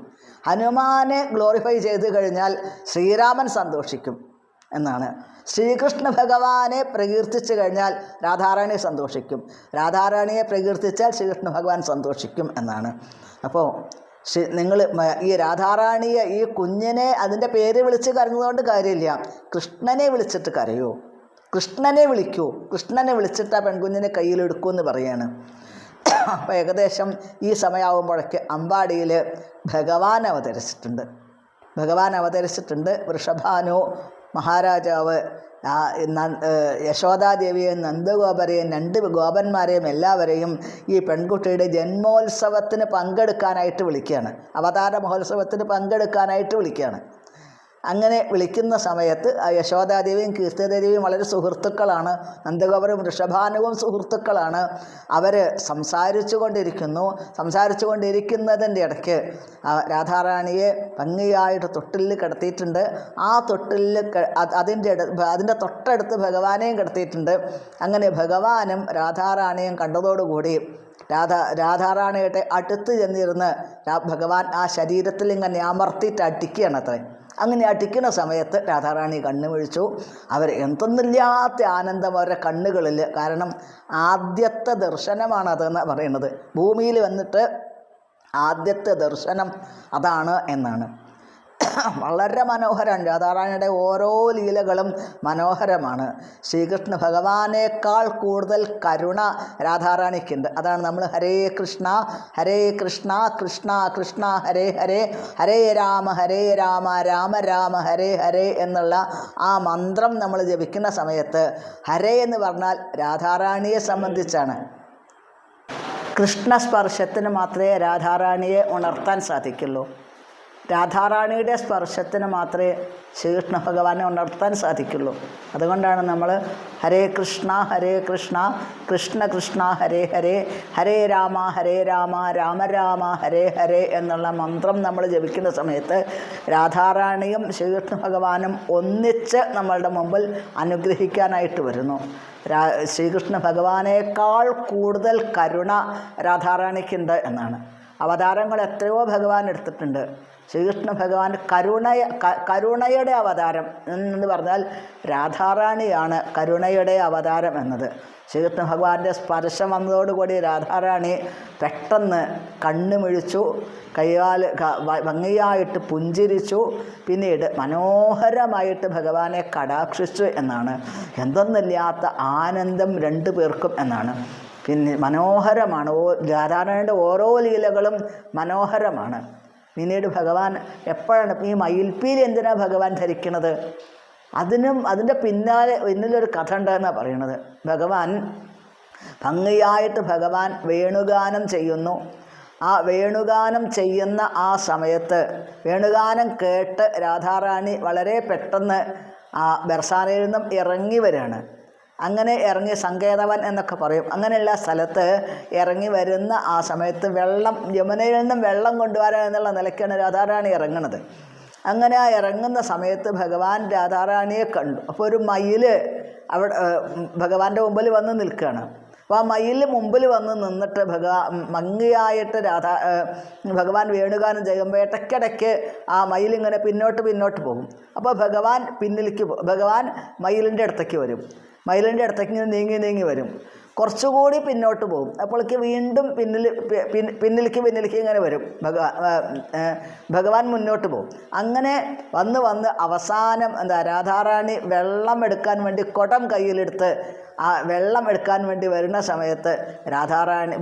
ഹനുമാനെ ഗ്ലോറിഫൈ ചെയ്ത് കഴിഞ്ഞാൽ ശ്രീരാമൻ സന്തോഷിക്കും എന്നാണ്. ശ്രീകൃഷ്ണ ഭഗവാനെ പ്രകീർത്തിച്ചു കഴിഞ്ഞാൽ രാധാറാണി സന്തോഷിക്കും. രാധാറാണിയെ പ്രകീർത്തിച്ചാൽ ശ്രീകൃഷ്ണ ഭഗവാൻ സന്തോഷിക്കും എന്നാണ്. അപ്പോൾ നിങ്ങൾ ഈ രാധാറാണിയെ, ഈ കുഞ്ഞിനെ അതിൻ്റെ പേര് വിളിച്ച് കരഞ്ഞതുകൊണ്ട് കാര്യമില്ല. കൃഷ്ണനെ വിളിച്ചിട്ട് കരയൂ, കൃഷ്ണനെ വിളിക്കൂ. കൃഷ്ണനെ വിളിച്ചിട്ട് ആ പെൺകുഞ്ഞിനെ കയ്യിലെടുക്കൂ എന്ന് പറയാണ്. അപ്പോൾ ഏകദേശം ഈ സമയമാകുമ്പോഴേക്ക് അമ്പാടിയിൽ ഭഗവാൻ അവതരിച്ചിട്ടുണ്ട്. വൃഷഭാനു മഹാരാജാവ് യശോദാദേവിയെയും നന്ദഗോപരെയും 2 ഗോപന്മാരെയും എല്ലാവരെയും ഈ പെൺകുട്ടിയുടെ ജന്മോത്സവത്തിന് പങ്കെടുക്കാനായിട്ട് വിളിക്കുകയാണ്. അവതാര മഹോത്സവത്തിന് പങ്കെടുക്കാനായിട്ട് വിളിക്കുകയാണ്. അങ്ങനെ വിളിക്കുന്ന സമയത്ത് യശോദാദേവിയും കീർത്തിദേവിയും വളരെ സുഹൃത്തുക്കളാണ്. നന്ദഗോപരും വൃഷഭാനുവും സുഹൃത്തുക്കളാണ്. അവർ സംസാരിച്ചു കൊണ്ടിരിക്കുന്നതിൻ്റെ ഇടയ്ക്ക് രാധാറാണിയെ ഭംഗിയായിട്ട് തൊട്ടിലിൽ കിടത്തിയിട്ടുണ്ട്. ആ തൊട്ടിലിൽ അതിൻ്റെ തൊട്ടടുത്ത് ഭഗവാനെയും കിടത്തിയിട്ടുണ്ട്. അങ്ങനെ ഭഗവാനും രാധാറാണിയും കണ്ടതോടുകൂടി രാധാറാണിയുടെ അടുത്ത് ചെന്നിരുന്ന് ഭഗവാൻ ആ ശരീരത്തിൽ ഇങ്ങനെ അമർത്തിയിട്ട് അടിക്കുകയാണ് അത്രേ. അങ്ങനെ അടിക്കുന്ന സമയത്ത് രാധാറാണി കണ്ണുമിഴിച്ചു. അവർ എന്തൊന്നില്ലാത്ത ആനന്ദം അവരുടെ കണ്ണുകളിൽ. കാരണം ആദ്യത്തെ ദർശനമാണതെന്ന് പറയുന്നത്. ഭൂമിയിൽ വന്നിട്ട് ആദ്യത്തെ ദർശനം അതാണ് എന്നാണ്. വളരെ മനോഹരമാണ്. രാധാറാണിയുടെ ഓരോ ലീലകളും മനോഹരമാണ്. ശ്രീകൃഷ്ണ ഭഗവാനേക്കാൾ കൂടുതൽ കരുണ രാധാറാണിക്കുണ്ട്. അതാണ് നമ്മൾ ഹരേ കൃഷ്ണ കൃഷ്ണ കൃഷ്ണ ഹരേ ഹരേ, ഹരേ രാമ രാമ രാമ ഹരേ ഹരേ എന്നുള്ള ആ മന്ത്രം നമ്മൾ ജപിക്കുന്ന സമയത്ത് ഹരേ എന്ന് പറഞ്ഞാൽ രാധാറാണിയെ സംബന്ധിച്ചാണ്. കൃഷ്ണസ്പർശത്തിന് മാത്രമേ രാധാറാണിയെ ഉണർത്താൻ സാധിക്കുള്ളൂ. രാധാറാണിയുടെ സ്പർശത്തിന് മാത്രമേ ശ്രീകൃഷ്ണ ഭഗവാനെ ഉണർത്താൻ സാധിക്കുള്ളൂ. അതുകൊണ്ടാണ് നമ്മൾ ഹരേ കൃഷ്ണ കൃഷ്ണ കൃഷ്ണ ഹരേ ഹരേ, ഹരേ രാമ രാമ രാമ ഹരേ ഹരേ എന്നുള്ള മന്ത്രം നമ്മൾ ജപിക്കുന്ന സമയത്ത് രാധാറാണിയും ശ്രീകൃഷ്ണ ഭഗവാനും ഒന്നിച്ച് നമ്മളുടെ മുമ്പിൽ അനുഗ്രഹിക്കാനായിട്ട് വരുന്നു. ശ്രീകൃഷ്ണ ഭഗവാനേക്കാൾ കൂടുതൽ കരുണ രാധാറാണിക്കുണ്ട് എന്നാണ്. അവതാരങ്ങൾ എത്രയോ ഭഗവാൻ എടുത്തിട്ടുണ്ട്. ശ്രീകൃഷ്ണ ഭഗവാൻ കരുണയുടെ അവതാരം എന്ന് പറഞ്ഞാൽ രാധാറാണിയാണ് കരുണയുടെ അവതാരം എന്നത്. ശ്രീകൃഷ്ണ ഭഗവാന്റെ സ്പർശം വന്നതോടുകൂടി രാധാറാണി പെട്ടെന്ന് കണ്ണുമിഴിച്ചു, കൈകാൽ ഭംഗിയായിട്ട് പുഞ്ചിരിച്ചു. പിന്നീട് മനോഹരമായിട്ട് ഭഗവാനെ കടാക്ഷിച്ചു എന്നാണ്. എന്തൊന്നില്ലാത്ത ആനന്ദം 2 പേർക്കും എന്നാണ്. പിന്നെ മനോഹരമാണ്. രാധാറാണിയുടെ ഓരോ ലീലകളും മനോഹരമാണ്. പിന്നീട് ഭഗവാൻ എപ്പോഴാണ് ഈ മയിൽപ്പീലി എന്തിനാണ് ഭഗവാൻ ധരിക്കുന്നത്? അതിൻ്റെ പിന്നിലൊരു കഥ ഉണ്ടെന്നാണ് പറയുന്നത്. ഭംഗിയായിട്ട് ഭഗവാൻ വേണുഗാനം ചെയ്യുന്നു. ആ വേണുഗാനം ചെയ്യുന്ന ആ സമയത്ത് വേണുഗാനം കേട്ട് രാധാറാണി വളരെ പെട്ടെന്ന് ആ ബർസാനയിൽ നിന്നും ഇറങ്ങി വരികയാണ്. അങ്ങനെ ഇറങ്ങി സങ്കേതവൻ എന്നൊക്കെ പറയും. അങ്ങനെയുള്ള സ്ഥലത്ത് ഇറങ്ങി വരുന്ന ആ സമയത്ത് യമുനയിൽ നിന്നും വെള്ളം കൊണ്ടുവരാൻ എന്നുള്ള നിലയ്ക്കാണ് രാധാറാണി ഇറങ്ങുന്നത്. അങ്ങനെ ആ ഇറങ്ങുന്ന സമയത്ത് ഭഗവാൻ രാധാറാണിയെ കണ്ടു. അപ്പോൾ ഒരു മയിൽ അവിടെ ഭഗവാന്റെ മുമ്പിൽ വന്ന് നിൽക്കുകയാണ്. അപ്പോൾ ആ മയിൽ മുമ്പിൽ വന്ന് നിന്നിട്ട് ഭംഗിയായിട്ട് ഭഗവാൻ വേണുഗാനം ചെയ്യുമ്പോൾ ഇടയ്ക്കിടയ്ക്ക് ആ മയിലിങ്ങനെ പിന്നോട്ട് പോകും. അപ്പോൾ ഭഗവാൻ ഭഗവാൻ മയിലിൻ്റെ അടുത്തേക്ക് വരും. മയിലിൻ്റെ അടുത്തേക്ക് ഇങ്ങനെ നീങ്ങി വരും. കുറച്ചുകൂടി പിന്നോട്ട് പോകും. അപ്പോഴേക്ക് വീണ്ടും പിന്നിലേക്ക് ഇങ്ങനെ വരും. ഭഗവാൻ മുന്നോട്ട് പോകും. അങ്ങനെ വന്ന് അവസാനം രാധാറാണി വെള്ളം എടുക്കാൻ വേണ്ടി കുടം കയ്യിലെടുത്ത് ആ വെള്ളം എടുക്കാൻ വേണ്ടി വരുന്ന സമയത്ത്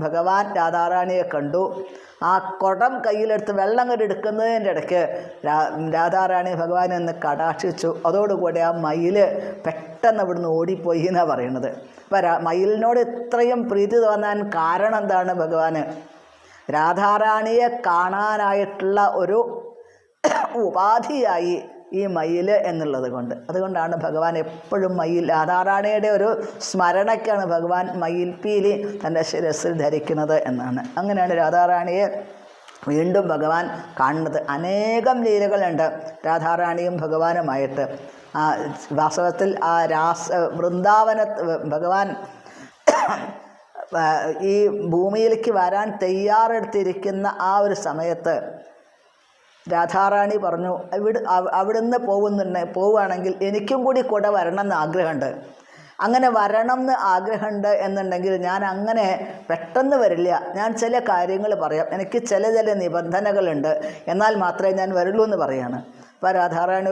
ഭഗവാൻ രാധാറാണിയെ കണ്ടു. ആ കുടം കയ്യിലെടുത്ത് വെള്ളം കണ്ട് എടുക്കുന്നതിൻ്റെ ഇടയ്ക്ക് രാധാറാണി ഭഗവാനെ ഒന്ന് കടാക്ഷിച്ചു. അതോടുകൂടി ആ മയിൽ പെട്ടെന്ന് ഇവിടുന്ന് ഓടിപ്പോയി എന്നാണ് പറയുന്നത്. അപ്പം മയിലിനോട് ഇത്രയും പ്രീതി തോന്നാൻ കാരണം എന്താണ്? ഭഗവാന് രാധാറാണിയെ കാണാനായിട്ടുള്ള ഒരു ഉപാധിയായി ഈ മയിൽ എന്നുള്ളത് കൊണ്ട്. അതുകൊണ്ടാണ് ഭഗവാൻ എപ്പോഴും രാധാറാണിയുടെ ഒരു സ്മരണയ്ക്കാണ് ഭഗവാൻ മയിൽപ്പീലി തൻ്റെ ശിരസിൽ ധരിക്കുന്നത് എന്നാണ്. അങ്ങനെയാണ് രാധാറാണിയെ വീണ്ടും ഭഗവാൻ കാണുന്നത്. അനേകം ലീലകളുണ്ട് രാധാറാണിയും ഭഗവാനുമായിട്ട്. വാസ്തവത്തിൽ ആ ഭഗവാൻ ഈ ഭൂമിയിലേക്ക് വരാൻ തയ്യാറെടുത്തിരിക്കുന്ന ആ ഒരു സമയത്ത് രാധാറാണി പറഞ്ഞു, അവിടുന്ന് പോവുകയാണെങ്കിൽ എനിക്കും കൂടി കൂടെ വരണം എന്ന് ആഗ്രഹമുണ്ട്. അങ്ങനെ വരണം എന്ന് ആഗ്രഹമുണ്ട് എന്നുണ്ടെങ്കിൽ ഞാൻ അങ്ങനെ പെട്ടെന്ന് വരില്ല. ഞാൻ ചില കാര്യങ്ങൾ പറയാം. എനിക്ക് ചില നിബന്ധനകളുണ്ട്. എന്നാൽ മാത്രമേ ഞാൻ വരുള്ളൂ എന്ന് പറയാണ്. അപ്പോൾ രാധാറാണി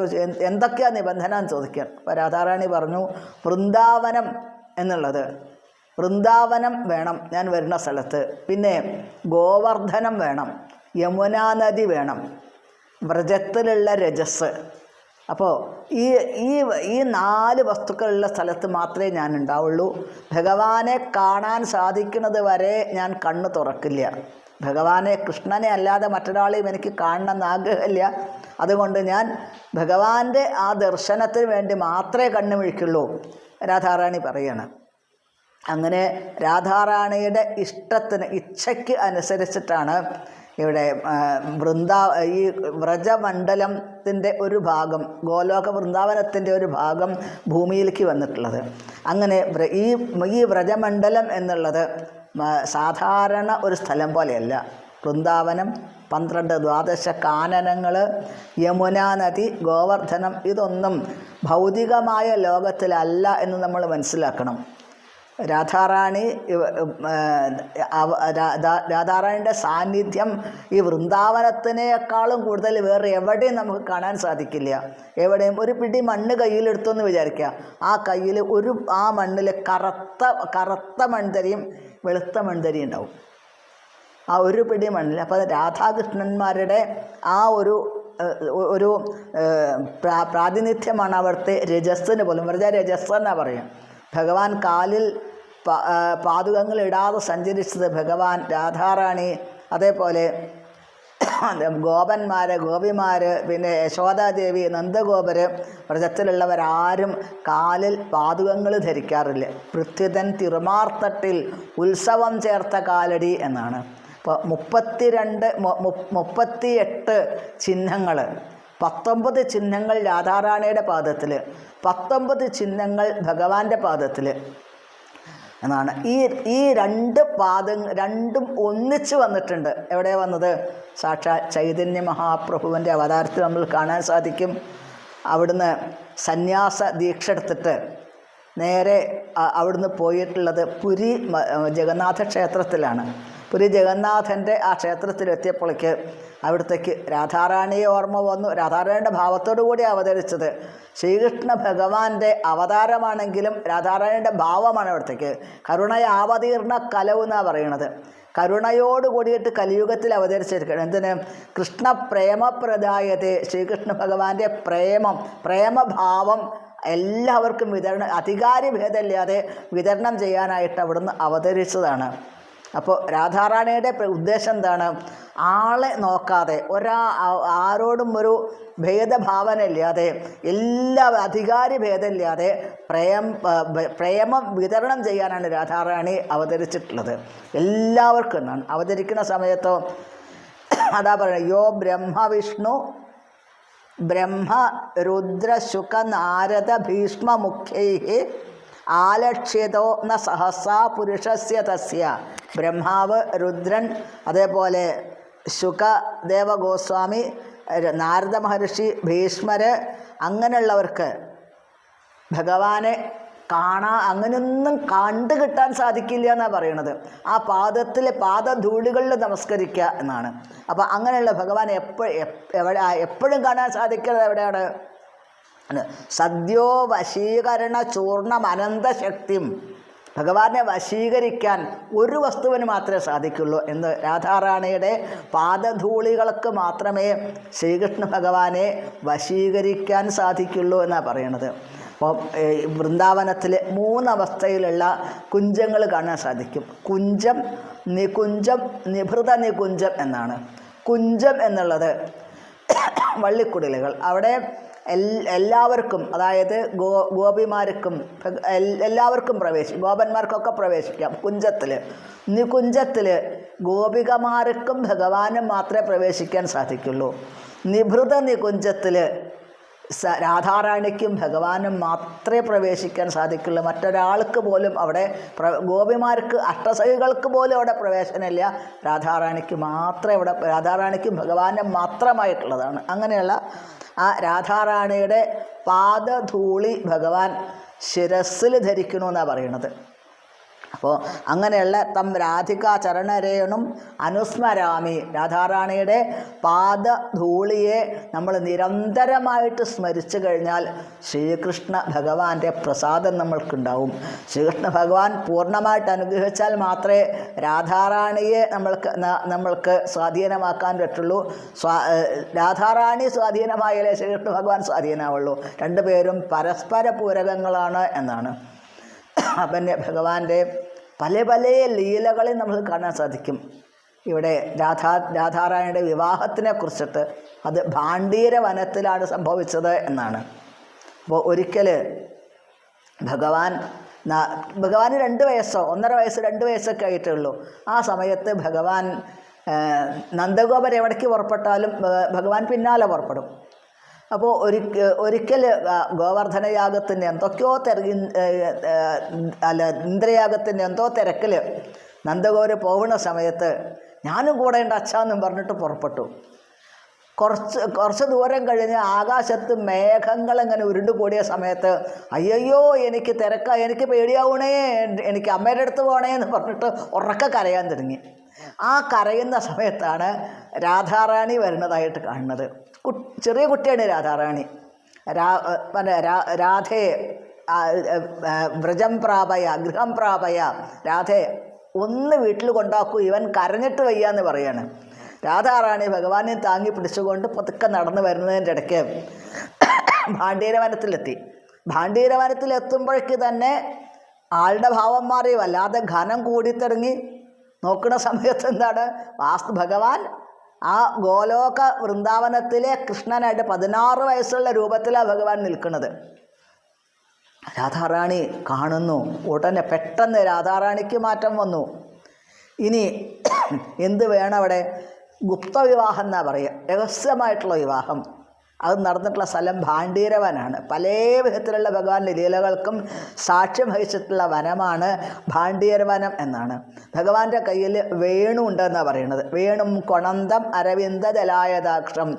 എന്തൊക്കെയാണ് നിബന്ധന എന്ന് ചോദിക്കുക. അപ്പോൾ രാധാറാണി പറഞ്ഞു, വൃന്ദാവനം എന്നുള്ളത്, വൃന്ദാവനം വേണം ഞാൻ വരുന്ന സ്ഥലത്ത്. പിന്നെ ഗോവർദ്ധനം വേണം, യമുനാ നദി വേണം, വ്രജത്തിലുള്ള രജസ്. അപ്പോൾ ഈ 4 വസ്തുക്കളുള്ള സ്ഥലത്ത് മാത്രമേ ഞാൻ ഉണ്ടാവുള്ളൂ. ഭഗവാനെ കാണാൻ സാധിക്കുന്നത് വരെ ഞാൻ കണ്ണ് തുറക്കില്ല. ഭഗവാനെ, കൃഷ്ണനെ അല്ലാതെ മറ്റൊരാളെയും എനിക്ക് കാണണമെന്ന് ആഗ്രഹമില്ല. അതുകൊണ്ട് ഞാൻ ഭഗവാന്റെ ആ ദർശനത്തിന് വേണ്ടി മാത്രമേ കണ്ണു മിഴിക്കുള്ളൂ രാധാറാണി പറയാണ്. അങ്ങനെ രാധാറാണിയുടെ ഇച്ഛയ്ക്ക് അനുസരിച്ചിട്ടാണ് ഇവിടെ ഈ വ്രജമണ്ഡലത്തിൻ്റെ ഒരു ഭാഗം, ഗോലോക വൃന്ദാവനത്തിൻ്റെ ഒരു ഭാഗം ഭൂമിയിലേക്ക് വന്നിട്ടുള്ളത്. അങ്ങനെ ഈ വ്രജമണ്ഡലം എന്നുള്ളത് സാധാരണ ഒരു സ്ഥലം പോലെയല്ല. വൃന്ദാവനം, 12 കാനനങ്ങൾ, യമുനാ നദി, ഗോവർദ്ധനം, ഇതൊന്നും ഭൗതികമായ ലോകത്തിലല്ല എന്ന് നമ്മൾ മനസ്സിലാക്കണം. രാധാറാണിയുടെ സാന്നിധ്യം ഈ വൃന്ദാവനത്തിനേക്കാളും കൂടുതൽ വേറെ എവിടെയും നമുക്ക് കാണാൻ സാധിക്കില്ല. എവിടെയും ഒരു പിടി മണ്ണ് കയ്യിലെടുത്തു എന്ന് വിചാരിക്കുക. ആ കയ്യിൽ ആ മണ്ണിൽ കറുത്ത മൺതരിയും വെളുത്ത മൺതരി ഉണ്ടാവും. ആ ഒരു പിടി മണ്ണിൽ. അപ്പോൾ രാധാകൃഷ്ണന്മാരുടെ ആ ഒരു പ്രാതിനിധ്യമാണ് അവിടുത്തെ രജസ്സിന് പോലും. വെറുതെ രജസ് എന്നാണ് പറയും. ഭഗവാൻ കാലിൽ പാദുകങ്ങൾ ഇടാതെ സഞ്ചരിച്ചത് ഭഗവാൻ, രാധാറാണി, അതേപോലെ ഗോപിമാർ, പിന്നെ യശോദാദേവി, നന്ദഗോപർ, വ്രജത്തിലുള്ളവരാരും കാലിൽ പാദുകങ്ങൾ ധരിക്കാറില്ല. പൃഥ്വിതൻ തിരുമാർത്തട്ടിൽ ഉത്സവം ചേർത്ത കാലടി എന്നാണ്. അപ്പോൾ 38 ചിഹ്നങ്ങൾ, 19 ചിഹ്നങ്ങൾ രാധാറാണിയുടെ പാദത്തിൽ, 19 ചിഹ്നങ്ങൾ ഭഗവാന്റെ പാദത്തിൽ എന്നാണ്. ഈ 2 രണ്ടും ഒന്നിച്ച് വന്നിട്ടുണ്ട്. എവിടെ വന്നത്? സാക്ഷാൽ ചൈതന്യ മഹാപ്രഭുവിൻ്റെ അവതാരത്തിൽ നമ്മൾ കാണാൻ സാധിക്കും. അവിടുന്ന് സന്യാസ ദീക്ഷ എടുത്തിട്ട് നേരെ അവിടുന്ന് പോയിട്ടുള്ളത് പുരി ജഗന്നാഥ ക്ഷേത്രത്തിലാണ്. പുരി ജഗന്നാഥൻ്റെ ആ ക്ഷേത്രത്തിലെത്തിയപ്പോഴേക്ക് അവിടത്തേക്ക് രാധാറാണിയെ ഓർമ്മ വന്നു. രാധാറാണിയുടെ ഭാവത്തോടു കൂടി അവതരിച്ചത്. ശ്രീകൃഷ്ണ ഭഗവാന്റെ അവതാരമാണെങ്കിലും രാധാറാണിയുടെ ഭാവമാണ് അവിടത്തേക്ക്. കരുണയാവതീർണ കലവ് എന്നാണ് പറയണത്. കരുണയോട് കൂടിയിട്ട് കലിയുഗത്തിൽ അവതരിച്ചിരിക്കുകയാണ്. എന്തിന്? കൃഷ്ണ പ്രേമപ്രദായത്തെ, ശ്രീകൃഷ്ണ ഭഗവാന്റെ പ്രേമഭാവം എല്ലാവർക്കും അധികാരി ഭേദമില്ലാതെ വിതരണം ചെയ്യാനായിട്ട് അവിടുന്ന് അവതരിച്ചതാണ്. അപ്പോൾ രാധാറാണിയുടെ ഉദ്ദേശം എന്താണ്? ആളെ നോക്കാതെ, ആരോടും ഒരു ഭേദഭാവന ഇല്ലാതെ, അധികാരി ഭേദമില്ലാതെ പ്രേമം വിതരണം ചെയ്യാനാണ് രാധാറാണി അവതരിച്ചിട്ടുള്ളത്. എല്ലാവർക്കും എന്നാണ്. അവതരിക്കുന്ന സമയത്തോ അതാ പറയുന്നത്, യോ ബ്രഹ്മ വിഷ്ണു ബ്രഹ്മ രുദ്ര ശുക നാരദ ഭീഷ്മ മുഖ്യൈ ആലക്ഷ്യതോ ന സഹസാ പുരുഷസ്യ തസ്യ. ബ്രഹ്മാവ്, രുദ്രൻ, അതേപോലെ ശുകദേവ ഗോസ്വാമി, നാരദ മഹർഷി, ഭീഷ്മര്, അങ്ങനെയുള്ളവർക്ക് ഭഗവാനെ അങ്ങനെയൊന്നും കണ്ടു കിട്ടാൻ സാധിക്കില്ല എന്നാണ് പറയണത്. ആ പാദധൂളികളിൽ നമസ്കരിക്കുക എന്നാണ്. അപ്പം അങ്ങനെയുള്ള ഭഗവാനെ എപ്പോഴും കാണാൻ സാധിക്കുന്നത് എവിടെയാണ്? സദ്യോ വശീകരണ ചൂർണം അനന്തശക്തിം. ഭഗവാനെ വശീകരിക്കാൻ ഒരു വസ്തുവിന് മാത്രമേ സാധിക്കുള്ളൂ എന്ന് രാധാറാണിയുടെ പാദധൂളികൾക്ക് മാത്രമേ ശ്രീകൃഷ്ണ ഭഗവാനെ വശീകരിക്കാൻ സാധിക്കുള്ളൂ എന്നാണ് പറയണത്. അപ്പോൾ വൃന്ദാവനത്തിൽ 3 അവസ്ഥയിലുള്ള കുഞ്ചങ്ങൾ കാണാൻ സാധിക്കും. കുഞ്ചം, നികുഞ്ചം, നിഭൃത നികുഞ്ചം എന്നാണ്. കുഞ്ചം എന്നുള്ളത് വള്ളിക്കുടിലുകൾ. അവിടെ എല്ലാവർക്കും, അതായത് ഗോപിമാർക്കും എല്ലാവർക്കും ഗോപന്മാർക്കൊക്കെ പ്രവേശിക്കാം കുഞ്ചത്തിൽ. നികുഞ്ചത്തിൽ ഗോപികമാർക്കും ഭഗവാനും മാത്രമേ പ്രവേശിക്കാൻ സാധിക്കുള്ളൂ. നിഭൃത നികുഞ്ചത്തിൽ രാധാറാണിക്കും ഭഗവാനും മാത്രമേ പ്രവേശിക്കാൻ സാധിക്കുള്ളൂ. മറ്റൊരാൾക്ക് പോലും അവിടെ, ഗോപിമാർക്ക്, അഷ്ടസഖികൾക്ക് പോലും അവിടെ പ്രവേശനമില്ല. രാധാറാണിക്കും ഭഗവാനും മാത്രമായിട്ടുള്ളതാണ്. അങ്ങനെയുള്ള ആ രാധാറാണിയുടെ പാദധൂളി ഭഗവാൻ ശിരസ്സിൽ ധരിക്കണമെന്നാണ് പറയണത്. അപ്പോൾ അങ്ങനെയുള്ള തം രാധികാ ചരണരേണും അനുസ്മരാമി. രാധാറാണിയുടെ പാദധൂളിയെ നമ്മൾ നിരന്തരമായിട്ട് സ്മരിച്ചു കഴിഞ്ഞാൽ ശ്രീകൃഷ്ണ ഭഗവാന്റെ പ്രസാദം നമ്മൾക്കുണ്ടാവും. ശ്രീകൃഷ്ണ ഭഗവാൻ പൂർണ്ണമായിട്ട് അനുഗ്രഹിച്ചാൽ മാത്രമേ രാധാറാണിയെ നമ്മൾക്ക് സ്വാധീനമാക്കാൻ പറ്റുള്ളൂ. രാധാറാണി സ്വാധീനമായാലേ ശ്രീകൃഷ്ണ ഭഗവാൻ സ്വാധീനമാവുള്ളൂ. രണ്ടുപേരും പരസ്പര പൂരകങ്ങളാണ് എന്നാണ്. പിന്നെ ഭഗവാന്റെ പല ലീലകളെ നമുക്ക് കാണാൻ സാധിക്കും. ഇവിടെ രാധാറാണിയുടെ വിവാഹത്തിനെ കുറിച്ചിട്ട് അത് ഭാണ്ഡീര വനത്തിലാണ് സംഭവിച്ചത് എന്നാണ്. അപ്പോൾ ഒരിക്കൽ ഭഗവാന് 2 വയസ്സോ 1.5 വയസ്സ് 2 വയസ്സൊക്കെ ആയിട്ടേ ഉള്ളൂ. ആ സമയത്ത് ഭഗവാൻ നന്ദഗോപർ എവിടേക്ക് പുറപ്പെട്ടാലും ഭഗവാൻ പിന്നാലെ പുറപ്പെടും. അപ്പോൾ ഒരിക്കൽ ഗോവർദ്ധനയാഗത്തിൻ്റെ എന്തൊക്കെയോ ഇന്ദ്രയാഗത്തിൻ്റെ എന്തോ തിരക്കിൽ നന്ദഗോപർ പോകുന്ന സമയത്ത് ഞാനും കൂടെ ഉണ്ട് അച്ഛാന്നും പറഞ്ഞിട്ട് പുറപ്പെട്ടു. കുറച്ച് ദൂരം കഴിഞ്ഞ് ആകാശത്ത് മേഘങ്ങൾ ഇങ്ങനെ ഉരുണ്ടുകൂടിയ സമയത്ത് അയ്യോ എനിക്ക് തിരക്കാണ്, എനിക്ക് പേടിയാവണേ, എനിക്ക് അമ്മയുടെ അടുത്ത് പോകണേ എന്ന് പറഞ്ഞിട്ട് ഉറക്കെ കരയാൻ തുടങ്ങി. ആ കരയുന്ന സമയത്താണ് രാധാറാണി വരുന്നതായിട്ട് കാണുന്നത്. ചെറിയ കുട്ടിയാണ് രാധാറാണി. രാധയെ വ്രജം പ്രാപയ, ഗൃഹം പ്രാപയ, രാധയെ ഒന്ന് വീട്ടിൽ കൊണ്ടാക്കൂ, ഇവൻ കരഞ്ഞിട്ട് വയ്യാന്ന് പറയാണ്. രാധാറാണി ഭഗവാനെ താങ്ങി പിടിച്ചുകൊണ്ട് പതുക്കെ നടന്നു വരുന്നതിൻ്റെ ഇടയ്ക്ക് ഭാണ്ഡീരവനത്തിലെത്തി. ഭാണ്ഡീരവനത്തിലെത്തുമ്പോഴേക്ക് തന്നെ ആളുടെ ഭാവം മാറി, വല്ലാതെ ഘനം കൂടിത്തിറങ്ങി. നോക്കുന്ന സമയത്ത് എന്താണ്, ഭഗവാൻ ആ ഗോലോക വൃന്ദാവനത്തിലെ കൃഷ്ണനായിട്ട് 16 വയസ്സുള്ള രൂപത്തിലാണ് ഭഗവാൻ നിൽക്കുന്നത്. രാധാറാണി കാണുന്നു. ഉടനെ പെട്ടെന്ന് രാധാറാണിക്ക് മാറ്റം വന്നു. ഇനി എന്ത് വേണം അവിടെ? ഗുപ്തവിവാഹം എന്നാ പറയുക, രഹസ്യമായിട്ടുള്ള വിവാഹം. അത് നടന്നിട്ടുള്ള സ്ഥലം ഭാണ്ഡീരവനാണ്. പല വിധത്തിലുള്ള ഭഗവാന്റെ ലീലകൾക്കും സാക്ഷ്യം വഹിച്ചിട്ടുള്ള വനമാണ് ഭാണ്ഡീരവനം എന്നാണ്. ഭഗവാന്റെ കയ്യിൽ വേണു ഉണ്ടെന്നാണ് പറയുന്നത്. വേണും കൊണന്തം അരവിന്ദ ദലായതാക്ഷം.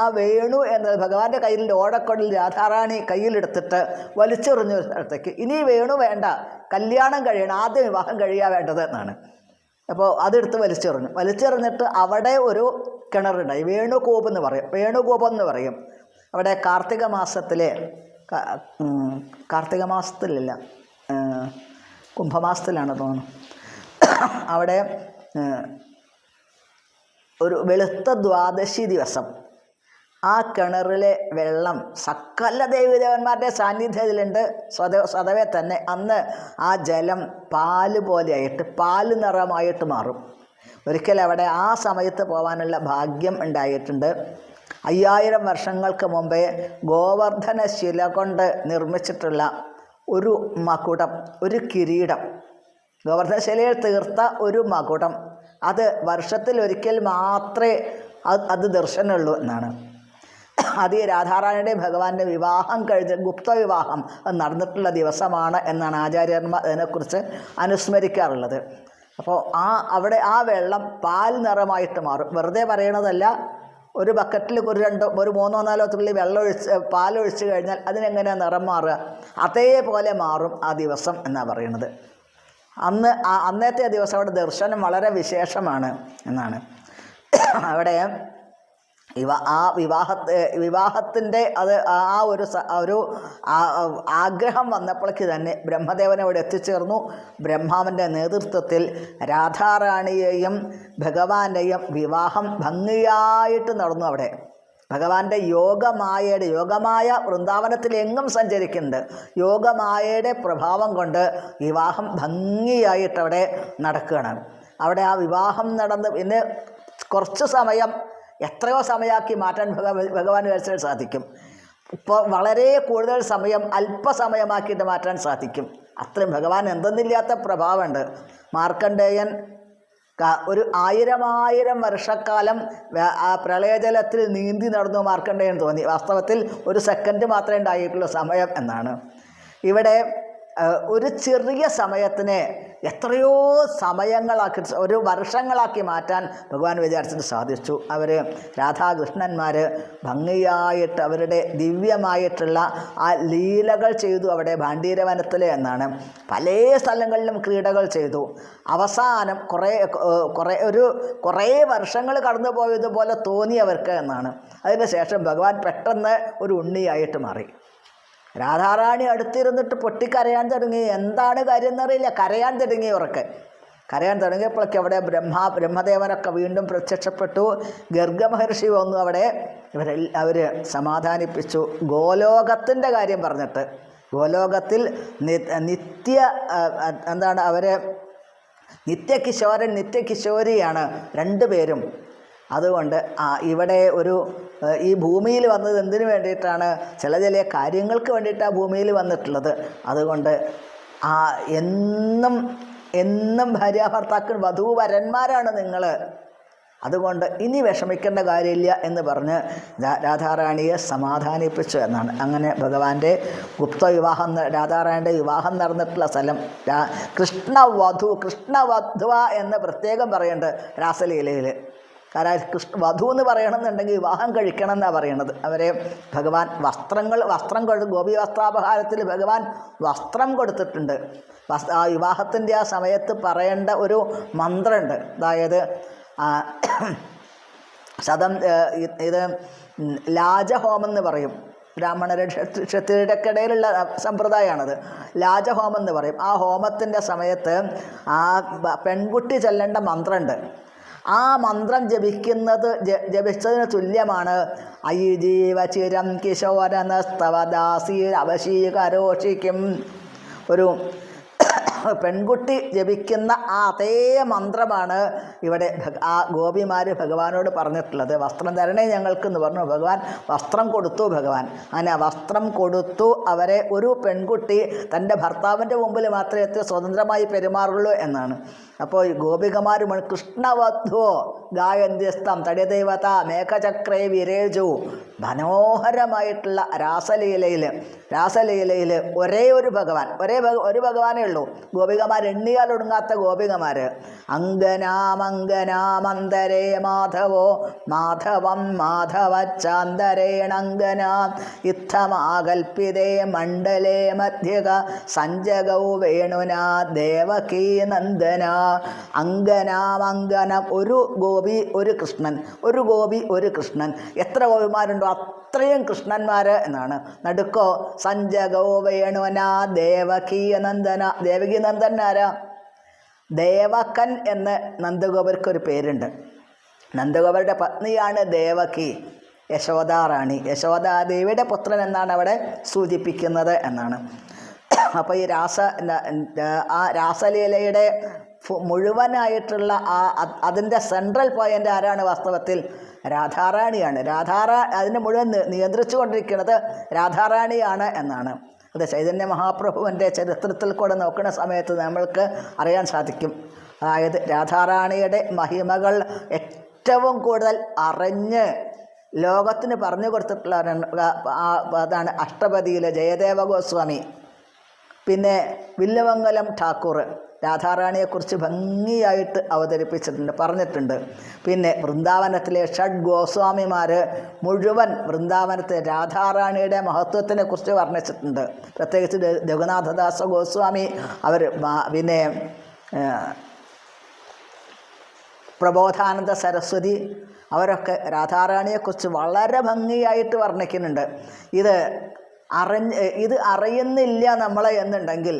ആ വേണു എന്നത് ഭഗവാന്റെ കയ്യിൽ ഓടക്കൊണ്ടിൽ രാധാറാണി കയ്യിലെടുത്തിട്ട് വലിച്ചെറിഞ്ഞ സ്ഥലത്തേക്ക്. ഇനി വേണു വേണ്ട, കല്യാണം കഴിയണം, ആദ്യം വിവാഹം കഴിയാൻ വേണ്ടത് എന്നാണ്. അപ്പോൾ അതെടുത്ത് വലിച്ചെറിഞ്ഞിട്ട് അവിടെ ഒരു കിണറുണ്ടായി. വേണുഗോപം എന്ന് പറയും. അവിടെ കാർത്തിക മാസത്തിലില്ല, കുംഭമാസത്തിലാണ് തോന്നുന്നു. അവിടെ ഒരു വെളുത്ത ദ്വാദശി ദിവസം ആ കിണറിലെ വെള്ളം സകല ദേവീദേവന്മാരുടെ സാന്നിധ്യത്തിലുണ്ട്. സ്വതവേ തന്നെ അന്ന് ആ ജലം പാല് പോലെയായിട്ട്, പാല് നിറമായിട്ട് മാറും. ഒരിക്കൽ അവിടെ ആ സമയത്ത് പോകാനുള്ള ഭാഗ്യം ഉണ്ടായിട്ടുണ്ട്. 5000 വർഷങ്ങൾക്ക് മുമ്പേ ഗോവർദ്ധന ശില കൊണ്ട് നിർമ്മിച്ചിട്ടുള്ള ഒരു മകുടം, ഒരു കിരീടം, ഗോവർദ്ധന ശിലയിൽ തീർത്ത ഒരു മകുടം, അത് വർഷത്തിൽ ഒരിക്കൽ മാത്രമേ അത് ദർശനമുള്ളൂ എന്നാണ്. അത് ഈ രാധാറാണിയുടെ ഭഗവാന്റെ വിവാഹം കഴിഞ്ഞ് ഗുപ്തവിവാഹം നടന്നിട്ടുള്ള ദിവസമാണ് എന്നാണ് ആചാര്യന്മാർ അതിനെക്കുറിച്ച് അനുസ്മരിക്കാറുള്ളത്. അപ്പോൾ അവിടെ ആ വെള്ളം പാൽ നിറമായിട്ട് മാറും. വെറുതെ പറയണതല്ല. ഒരു ബക്കറ്റിൽ ഒരു 3-4 തുള്ളി പാലൊഴിച്ച് കഴിഞ്ഞാൽ അതിനെങ്ങനെയാണ് നിറം മാറുക? അതേപോലെ മാറും ആ ദിവസം എന്നാണ് പറയുന്നത്. അന്നത്തെ ദിവസം അവിടെ ദർശനം വളരെ വിശേഷമാണ് എന്നാണ്. അവിടെ വിവാഹത്തിൻ്റെ ഒരു ആഗ്രഹം വന്നപ്പോഴേക്ക് തന്നെ ബ്രഹ്മദേവൻ അവിടെ എത്തിച്ചേർന്നു. ബ്രഹ്മാവിൻ്റെ നേതൃത്വത്തിൽ രാധാറാണിയെയും ഭഗവാന്റെയും വിവാഹം ഭംഗിയായിട്ട് നടന്നു. അവിടെ ഭഗവാന്റെ യോഗമായ വൃന്ദാവനത്തിലെങ്ങും സഞ്ചരിക്കുന്നുണ്ട്. യോഗമായയുടെ പ്രഭാവം കൊണ്ട് വിവാഹം ഭംഗിയായിട്ട് അവിടെ നടക്കുകയാണ്. അവിടെ ആ വിവാഹം നടന്ന് പിന്നെ കുറച്ച് സമയം, എത്രയോ സമയമാക്കി മാറ്റാൻ ഭഗവാൻ വിചാരിച്ചാൽ സാധിക്കും. ഇപ്പോൾ വളരെ കൂടുതൽ സമയം അല്പസമയമാക്കിയിട്ട് മാറ്റാൻ സാധിക്കും. അത്രയും ഭഗവാൻ എന്തെന്നില്ലാത്ത പ്രഭാവമുണ്ട്. മാർക്കണ്ഡേയൻ ഒരു 1000 വർഷക്കാലം ആ പ്രളയജലത്തിൽ നീന്തി നടന്നു മാർക്കണ്ഡേയൻ തോന്നി. വാസ്തവത്തിൽ ഒരു സെക്കൻഡ് മാത്രമേ ഉണ്ടായിട്ടുള്ളൂ സമയം എന്നാണ്. ഇവിടെ ഒരു ചെറിയ സമയത്തിനെ എത്രയോ സമയങ്ങളാക്കി, ഒരു വർഷങ്ങളാക്കി മാറ്റാൻ ഭഗവാൻ വിചാരിച്ചിട്ട് സാധിച്ചു. അവർ രാധാകൃഷ്ണന്മാർ ഭംഗിയായിട്ട് അവരുടെ ദിവ്യമായിട്ടുള്ള ആ ലീലകൾ ചെയ്തു അവിടെ ഭാണ്ഡീരവനത്തിൽ എന്നാണ്. പല സ്ഥലങ്ങളിലും ക്രീഡകൾ ചെയ്തു. അവസാനം കുറേ വർഷങ്ങൾ കടന്നു പോയതുപോലെ തോന്നിയവർക്ക് എന്നാണ്. അതിന് ശേഷം ഭഗവാൻ പെട്ടെന്ന് ഒരു ഉണ്ണിയായിട്ട് മാറി. രാധാറാണി അടുത്തിരുന്നിട്ട് പൊട്ടിക്കരയാൻ തുടങ്ങി. എന്താണ് കാര്യം എന്നറിയില്ല. കരയാൻ തുടങ്ങിയപ്പോഴൊക്കെ അവിടെ ബ്രഹ്മദേവനൊക്കെ വീണ്ടും പ്രത്യക്ഷപ്പെട്ടു. ഗർഗമഹർഷി വന്നു. അവിടെ അവർ സമാധാനിപ്പിച്ചു. ഗോലോകത്തിൻ്റെ കാര്യം പറഞ്ഞിട്ട്, ഗോലോകത്തിൽ അവർ നിത്യകിശോരിയാണ് രണ്ടുപേരും. അതുകൊണ്ട് ഇവിടെ ഈ ഭൂമിയിൽ വന്നത് എന്തിനു വേണ്ടിയിട്ടാണ്? ചില കാര്യങ്ങൾക്ക് വേണ്ടിയിട്ടാണ് ഭൂമിയിൽ വന്നിട്ടുള്ളത്. അതുകൊണ്ട് എന്നും ഭാര്യാഭർത്താക്കൾ വധൂവരന്മാരാണ് നിങ്ങൾ. അതുകൊണ്ട് ഇനി വിഷമിക്കേണ്ട കാര്യമില്ല എന്ന് പറഞ്ഞ് രാധാറാണിയെ സമാധാനിപ്പിച്ചു എന്നാണ്. അങ്ങനെ ഭഗവാന്റെ ഗുപ്തവിവാഹം, രാധാറാണിയുടെ വിവാഹം നടന്നിട്ടുള്ള സ്ഥലം കൃഷ്ണവധുവ എന്ന് പ്രത്യേകം പറയുന്നുണ്ട് രാസലീലയിൽ. കാരണം വധു എന്ന് പറയണമെന്നുണ്ടെങ്കിൽ വിവാഹം കഴിക്കണം എന്നാണ് പറയണത്. അവരെ ഭഗവാൻ ഗോപി വസ്ത്രാപഹാരത്തിൽ ഭഗവാൻ വസ്ത്രം കൊടുത്തിട്ടുണ്ട്. ആ വിവാഹത്തിൻ്റെ ആ സമയത്ത് പറയേണ്ട ഒരു മന്ത്രമുണ്ട്. അതായത് ഇത് ലാജഹോമം എന്ന് പറയും. ബ്രാഹ്മണരുടെ ക്ഷത്രിയർക്കിടയിലുള്ള സമ്പ്രദായമാണത്. ലാജഹോമം എന്ന് പറയും. ആ ഹോമത്തിൻ്റെ സമയത്ത് ആ പെൺകുട്ടി ചൊല്ലേണ്ട മന്ത്രമുണ്ട്. ആ മന്ത്രം ജപിച്ചതിന് തുല്യമാണ് ഐ ജീവചിരം കിശോരനസ്തവദാസീർ അവശീകരോഷിക്കും. ഒരു പെൺകുട്ടി ജപിക്കുന്ന ആ അതേ മന്ത്രമാണ് ഇവിടെ ആ ഗോപിമാർ ഭഗവാനോട് പറഞ്ഞിട്ടുള്ളത്. വസ്ത്രം തരണേ ഞങ്ങൾക്ക് എന്ന് പറഞ്ഞു. ഭഗവാൻ വസ്ത്രം കൊടുത്തു. ഭഗവാൻ അങ്ങനെ വസ്ത്രം കൊടുത്തു. അവരെ ഒരു പെൺകുട്ടി തൻ്റെ ഭർത്താവിൻ്റെ മുമ്പിൽ മാത്രമേ സ്വതന്ത്രമായി പെരുമാറുള്ളൂ എന്നാണ്. അപ്പോൾ ഗോപികമാർ കൃഷ്ണവധോ ഗായന്ത്യസ്തം തടിദേവത മേഘചക്രേ വിരേജു. മനോഹരമായിട്ടുള്ള രാസലീലയിൽ ഒരേ ഒരു ഭഗവാനേ ഉള്ളൂ. ഗോപികമാർ എണ്ണിയാലൊടുങ്ങാത്ത ഗോപികമാർ. അങ്കനാമങ്കനാമന്തരേ മാധവോ മാധവം മാധവച്ചാന്തരേണങ്കന ഇത്തമാകൽപ്പിതേ മണ്ഡലേ മധ്യക സഞ്ജഗൗ വേണുനാ ദേവകീ നന്ദന. അങ്കനാമങ്കനം, ഒരു ഗോപി ഒരു കൃഷ്ണൻ, ഒരു ഗോപി ഒരു കൃഷ്ണൻ. എത്ര ഗോപിമാരുണ്ടോ അത്രയും കൃഷ്ണന്മാർ എന്നാണ്. നടുക്കോ സഞ്ജഗോ വേണുന ദേവകീ നന്ദന. ദേവകീ നന്ദനാരാ? ദേവകൻ എന്ന് നന്ദഗോപർക്കൊരു പേരുണ്ട്. നന്ദഗോപരുടെ പത്നിയാണ് ദേവകി, യശോദാറാണി. യശോദാദേവിയുടെ പുത്രൻ എന്നാണ് അവിടെ സൂചിപ്പിക്കുന്നത് എന്നാണ്. അപ്പോൾ ഈ രാസലീലയുടെ മുഴുവനായിട്ടുള്ള അതിൻ്റെ സെൻട്രൽ പോയിൻ്റ് ആരാണ്? വാസ്തവത്തിൽ രാധാറാണിയാണ്. അതിനെ മുഴുവൻ നിയന്ത്രിച്ചു കൊണ്ടിരിക്കുന്നത് രാധാറാണിയാണ് എന്നാണ്. അത് ചൈതന്യ മഹാപ്രഭുവിൻ്റെ ചരിത്രത്തിൽ കൂടെ നോക്കുന്ന സമയത്ത് നമ്മൾക്ക് അറിയാൻ സാധിക്കും. അതായത് രാധാറാണിയുടെ മഹിമകൾ ഏറ്റവും കൂടുതൽ അറിഞ്ഞ് ലോകത്തിന് പറഞ്ഞു കൊടുത്തിട്ടുള്ള അതാണ് അഷ്ടപതിയിലെ ജയദേവ ഗോസ്വാമി. പിന്നെ വില്ലുമംഗലം ഠാക്കൂർ രാധാറാണിയെക്കുറിച്ച് ഭംഗിയായിട്ട് അവതരിപ്പിച്ചിട്ടുണ്ട്, പറഞ്ഞിട്ടുണ്ട്. പിന്നെ വൃന്ദാവനത്തിലെ ഷഡ് ഗോസ്വാമിമാർ മുഴുവൻ വൃന്ദാവനത്തെ രാധാറാണിയുടെ മഹത്വത്തിനെ കുറിച്ച് വർണ്ണിച്ചിട്ടുണ്ട്. പ്രത്യേകിച്ച് രഘുനാഥദാസ ഗോസ്വാമി, അവർ പിന്നെ പ്രബോധാനന്ദ സരസ്വതി, അവരൊക്കെ രാധാറാണിയെക്കുറിച്ച് വളരെ ഭംഗിയായിട്ട് വർണ്ണിക്കുന്നുണ്ട്. ഇത് അറിയുന്നില്ല നമ്മളെ എന്നുണ്ടെങ്കിൽ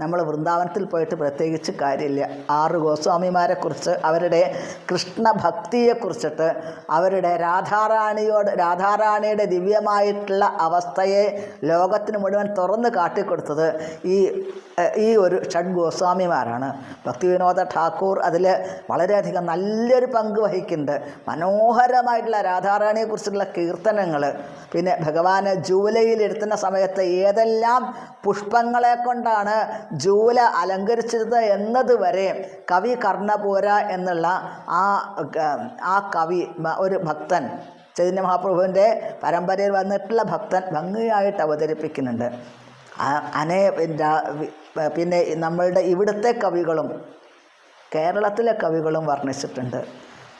നമ്മൾ വൃന്ദാവനത്തിൽ പോയിട്ട് പ്രത്യേകിച്ച് കാര്യമില്ല. 6 ഗോസ്വാമിമാരെക്കുറിച്ച്, അവരുടെ കൃഷ്ണഭക്തിയെക്കുറിച്ചിട്ട്, അവരുടെ രാധാറാണിയുടെ ദിവ്യമായിട്ടുള്ള അവസ്ഥയെ ലോകത്തിന് മുഴുവൻ തുറന്ന് കാട്ടിക്കൊടുത്തത് ഈ ഒരു ഷഡ് ഗോസ്വാമിമാരാണ്. ഭക്തിവിനോദ ഠാക്കൂർ അതിൽ വളരെയധികം നല്ലൊരു പങ്ക് വഹിക്കുന്നുണ്ട്. മനോഹരമായിട്ടുള്ള രാധാറാണിയെക്കുറിച്ചുള്ള കീർത്തനങ്ങൾ. പിന്നെ ഭഗവാന് ജൂലയിലിരുത്തുന്ന സമയത്ത് ഏതെല്ലാം പുഷ്പങ്ങളെ കൊണ്ടാണ് ജൂല അലങ്കരിച്ചത് എന്നതുവരെ കവി കർണപൂര എന്നുള്ള ആ കവി, ഒരു ഭക്തൻ, ചൈതന്യ മഹാപ്രഭുവിൻ്റെ പരമ്പരയിൽ വന്നിട്ടുള്ള ഭക്തൻ ഭംഗിയായിട്ട് അവതരിപ്പിക്കുന്നുണ്ട്. പിന്നെ നമ്മളുടെ ഇവിടുത്തെ കവികളും കേരളത്തിലെ കവികളും വർണ്ണിച്ചിട്ടുണ്ട്.